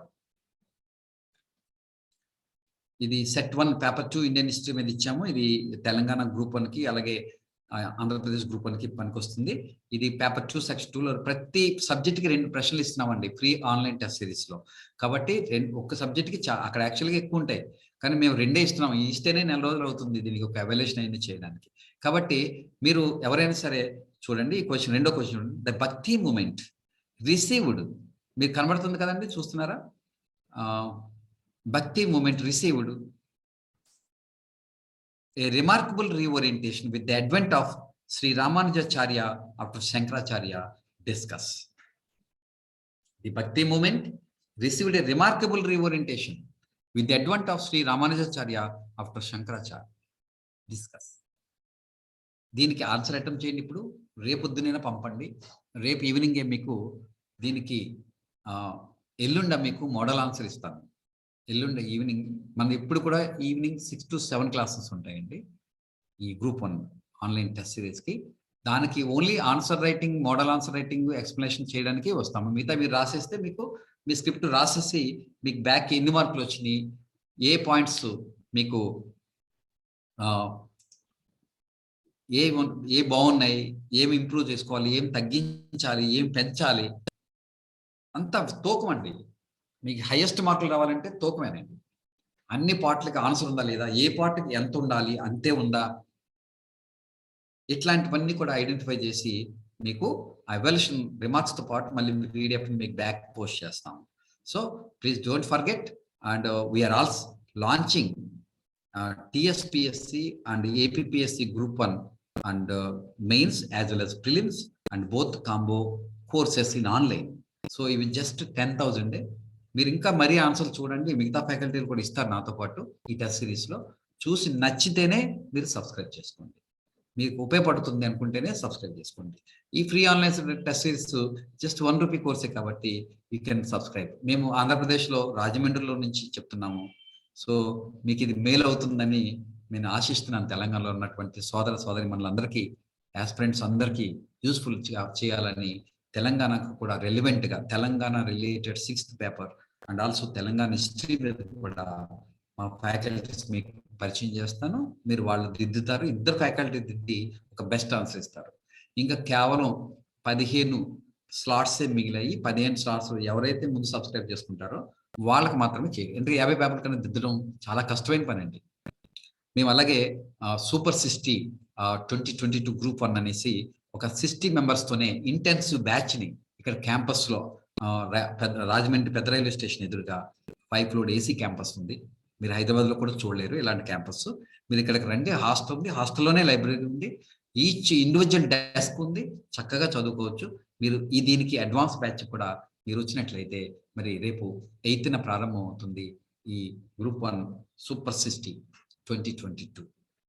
ఇది సెట్ 1 పేపర్ 2 ఇండియన్ హిస్టరీ మీద ఇచ్చాము. ఇది తెలంగాణ గ్రూప్ 1 కి అలాగే ఆంధ్రప్రదేశ్ గ్రూప్ 1 కి పనికొస్తుంది. ఇది పేపర్ 2 సెక్షన్ 2 లో ప్రతి సబ్జెక్ట్ కి 2 ప్రశ్నలు ఇస్తున్నామండి ఫ్రీ ఆన్లైన్ టెస్ట్ సిరీస్ లో. కాబట్టి ఒక్క సబ్జెక్ట్ కి అక్కడ యాక్చువల్గా ఎక్కువ ఉంటాయి, కానీ మేము 2 ఇస్తున్నాం. ఇస్తేనే 4 రోజులు అవుతుంది దీనికి ఒక ఎవాల్యుయేషన్ అయినా చేయడానికి. కాబట్టి మీరు ఎవరైనా సరే చూడండి ఈ క్వశ్చన్, రెండో క్వశ్చన్, ద భక్తి మూమెంట్ రిసీవ్డ్, మీరు కనబడుతుంది కదండి, చూస్తున్నారా? Bhakti movement received a remarkable reorientation with the advent of Sri Ramanujacharya after Shankaracharya. Discuss. The Bhakti movement received a remarkable reorientation with the advent of Sri Ramanujacharya after Shankaracharya. Discuss. దీనికి answer attempt చేయండి. ఇప్పుడు రేపొద్దునైనా పంపండి. రేపు evening మీకు దీనికి ఎల్లుండ మీకు model answer ఇస్తాను. ఎల్లుండి ఈవినింగ్ మన ఇప్పుడు కూడా ఈవినింగ్ 6 to 7 క్లాసెస్ ఉంటాయండి ఈ గ్రూప్ 1 ఆన్లైన్ టెస్ట్ సిరీస్కి. దానికి only answer writing, model answer writing explanation చేయడానికి వస్తాము. మిగతా మీరు రాసేస్తే మీకు మీ స్క్రిప్ట్ రాసేసి మీకు బ్యాక్ ఎన్ని మార్కులు వచ్చినాయి, ఏ పాయింట్స్ మీకు ఏ బాగున్నాయి, ఏమి ఇంప్రూవ్ చేసుకోవాలి, ఏం తగ్గించాలి, ఏం పెంచాలి, అంతా తూకం అండి. మీకు హైయెస్ట్ మార్కులు రావాలంటే తూకమేనండి. అన్ని పార్ట్లకి ఆన్సర్ ఉందా లేదా, ఏ పార్ట్కి ఎంత ఉండాలి, అంతే ఉందా, ఇట్లాంటివన్నీ కూడా ఐడెంటిఫై చేసి మీకు ఎవాల్యుయేషన్ రిమార్క్స్తో పాటు మళ్ళీ పీడిఎఫ్ మీకు బ్యాక్ పోస్ట్ చేస్తాము. So please don't forget, and we're also launching TSPSC and APPSC Group 1 and mains as well as prelims and both combo courses in online. So ఇవి జస్ట్ 10,000. మీరు ఇంకా మరీ ఆన్సర్ చూడండి, మిగతా ఫ్యాకల్టీలు కూడా ఇస్తారు నాతో పాటు ఈ టెస్ట్ సిరీస్లో. చూసి నచ్చితేనే మీరు సబ్స్క్రైబ్ చేసుకోండి, మీకు ఉపయోగపడుతుంది అనుకుంటేనే సబ్స్క్రైబ్ చేసుకోండి. ఈ free online test series just ₹1 కోర్సే కాబట్టి యూ కెన్ సబ్స్క్రైబ్. మేము ఆంధ్రప్రదేశ్లో రాజమండ్రిలో నుంచి చెప్తున్నాము. సో మీకు ఇది మేలు అవుతుందని నేను ఆశిస్తున్నాను. తెలంగాణలో ఉన్నటువంటి సోదర సోదరి మనందరికీ, యాస్పిరెంట్స్ అందరికీ యూస్ఫుల్ చేయాలని, తెలంగాణకు కూడా రెలివెంట్గా Telangana related 6th paper and also Telangana history మీద కూడా మా ఫ్యాకల్టీస్ మీకు పరిచయం చేస్తాను. మీరు వాళ్ళు దిద్దుతారు, ఇద్దరు ఫ్యాకల్టీ దిద్ది ఒక బెస్ట్ ఆన్సర్ ఇస్తారు. ఇంకా కేవలం 15 స్లాట్సే మిగిలాయి. 15 స్లాట్స్ ఎవరైతే ముందు సబ్స్క్రైబ్ చేసుకుంటారో వాళ్ళకి మాత్రమే చేయాలి. ఎందుకంటే 50 పేపర్ల కన్నా దిద్దడం చాలా కష్టమైన పని అండి. మేము అలాగే సూపర్ 60 2022 Group 1 అనేసి ఒక 60 మెంబర్స్తోనే ఇంటెన్సివ్ బ్యాచ్ని ఇక్కడ క్యాంపస్లో రాజమండ్రి పెద్ద రైల్వే స్టేషన్ ఎదురుగా 5 ఫ్లోర్ AC క్యాంపస్ ఉంది. మీరు హైదరాబాద్లో కూడా చూడలేరు ఇలాంటి క్యాంపస్. మీరు ఇక్కడికి రండి, హాస్టల్ ఉంది, హాస్టల్లోనే లైబ్రరీ ఉంది, ఈచ్ ఇండివిజువల్ డెస్క్ ఉంది, చక్కగా చదువుకోవచ్చు. మీరు దీనికి అడ్వాన్స్ బ్యాచ్ కూడా మీరు వచ్చినట్లయితే మరి రేపు 8న ప్రారంభం అవుతుంది ఈ Group 1 సూపర్ 60 2022.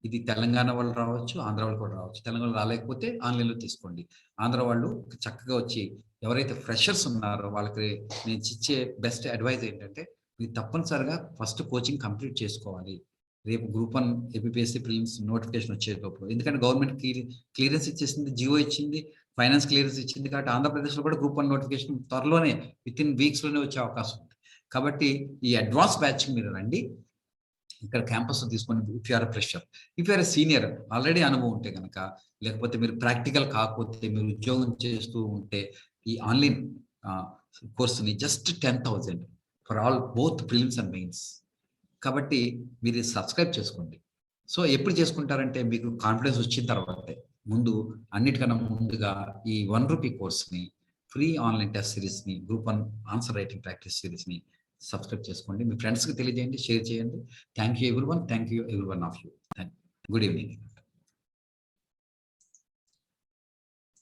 ఇది తెలంగాణ వాళ్ళు రావచ్చు, ఆంధ్ర వాళ్ళు కూడా రావచ్చు. తెలంగాణ రాలేకపోతే ఆన్లైన్లో తీసుకోండి. ఆంధ్ర వాళ్ళు చక్కగా వచ్చి ఎవరైతే ఫ్రెషర్స్ ఉన్నారో వాళ్ళకి నేను ఇచ్చే బెస్ట్ అడ్వైజ్ ఏంటంటే, మీరు తప్పనిసరిగా ఫస్ట్ కోచింగ్ కంప్లీట్ చేసుకోవాలి. రేపు Group 1 APPSC ప్రిలిమ్స్ నోటిఫికేషన్ వచ్చేటప్పుడు, ఎందుకంటే గవర్నమెంట్ క్లియరెన్స్ ఇచ్చేసింది, జియో ఇచ్చింది, ఫైనాన్స్ క్లియరెన్స్ ఇచ్చింది. కాబట్టి ఆంధ్రప్రదేశ్లో కూడా Group 1 నోటిఫికేషన్ త్వరలోనే వితిన్ వీక్స్లోనే వచ్చే అవకాశం ఉంది. కాబట్టి ఈ అడ్వాన్స్ బ్యాచ్ మీరు రండి, ఇక్కడ క్యాంపస్ తీసుకొని. If you're fresher, if you're senior already అనుభవం ఉంటే కనుక, లేకపోతే మీరు ప్రాక్టికల్ కాకపోతే మీరు ఉద్యోగం చేస్తూ ఉంటే ఈ ఆన్లైన్ కోర్సుని just 10,000 for all both prelims and mains. కాబట్టి మీరు సబ్స్క్రైబ్ చేసుకోండి. సో ఎప్పుడు చేసుకుంటారంటే మీకు కాన్ఫిడెన్స్ వచ్చిన తర్వాతే. ముందు అన్నిటికన్నా ముందుగా ఈ ₹1 కోర్స్ని, ఫ్రీ ఆన్లైన్ టెస్ట్ సిరీస్ని, Group 1 ఆన్సర్ రైటింగ్ ప్రాక్టీస్ సిరీస్ని సబ్స్క్రైబ్ చేసుకోండి. మీ ఫ్రెండ్స్కి తెలియజేయండి, షేర్ చేయండి. Thank you everyone, thank you everyone of you. Good evening.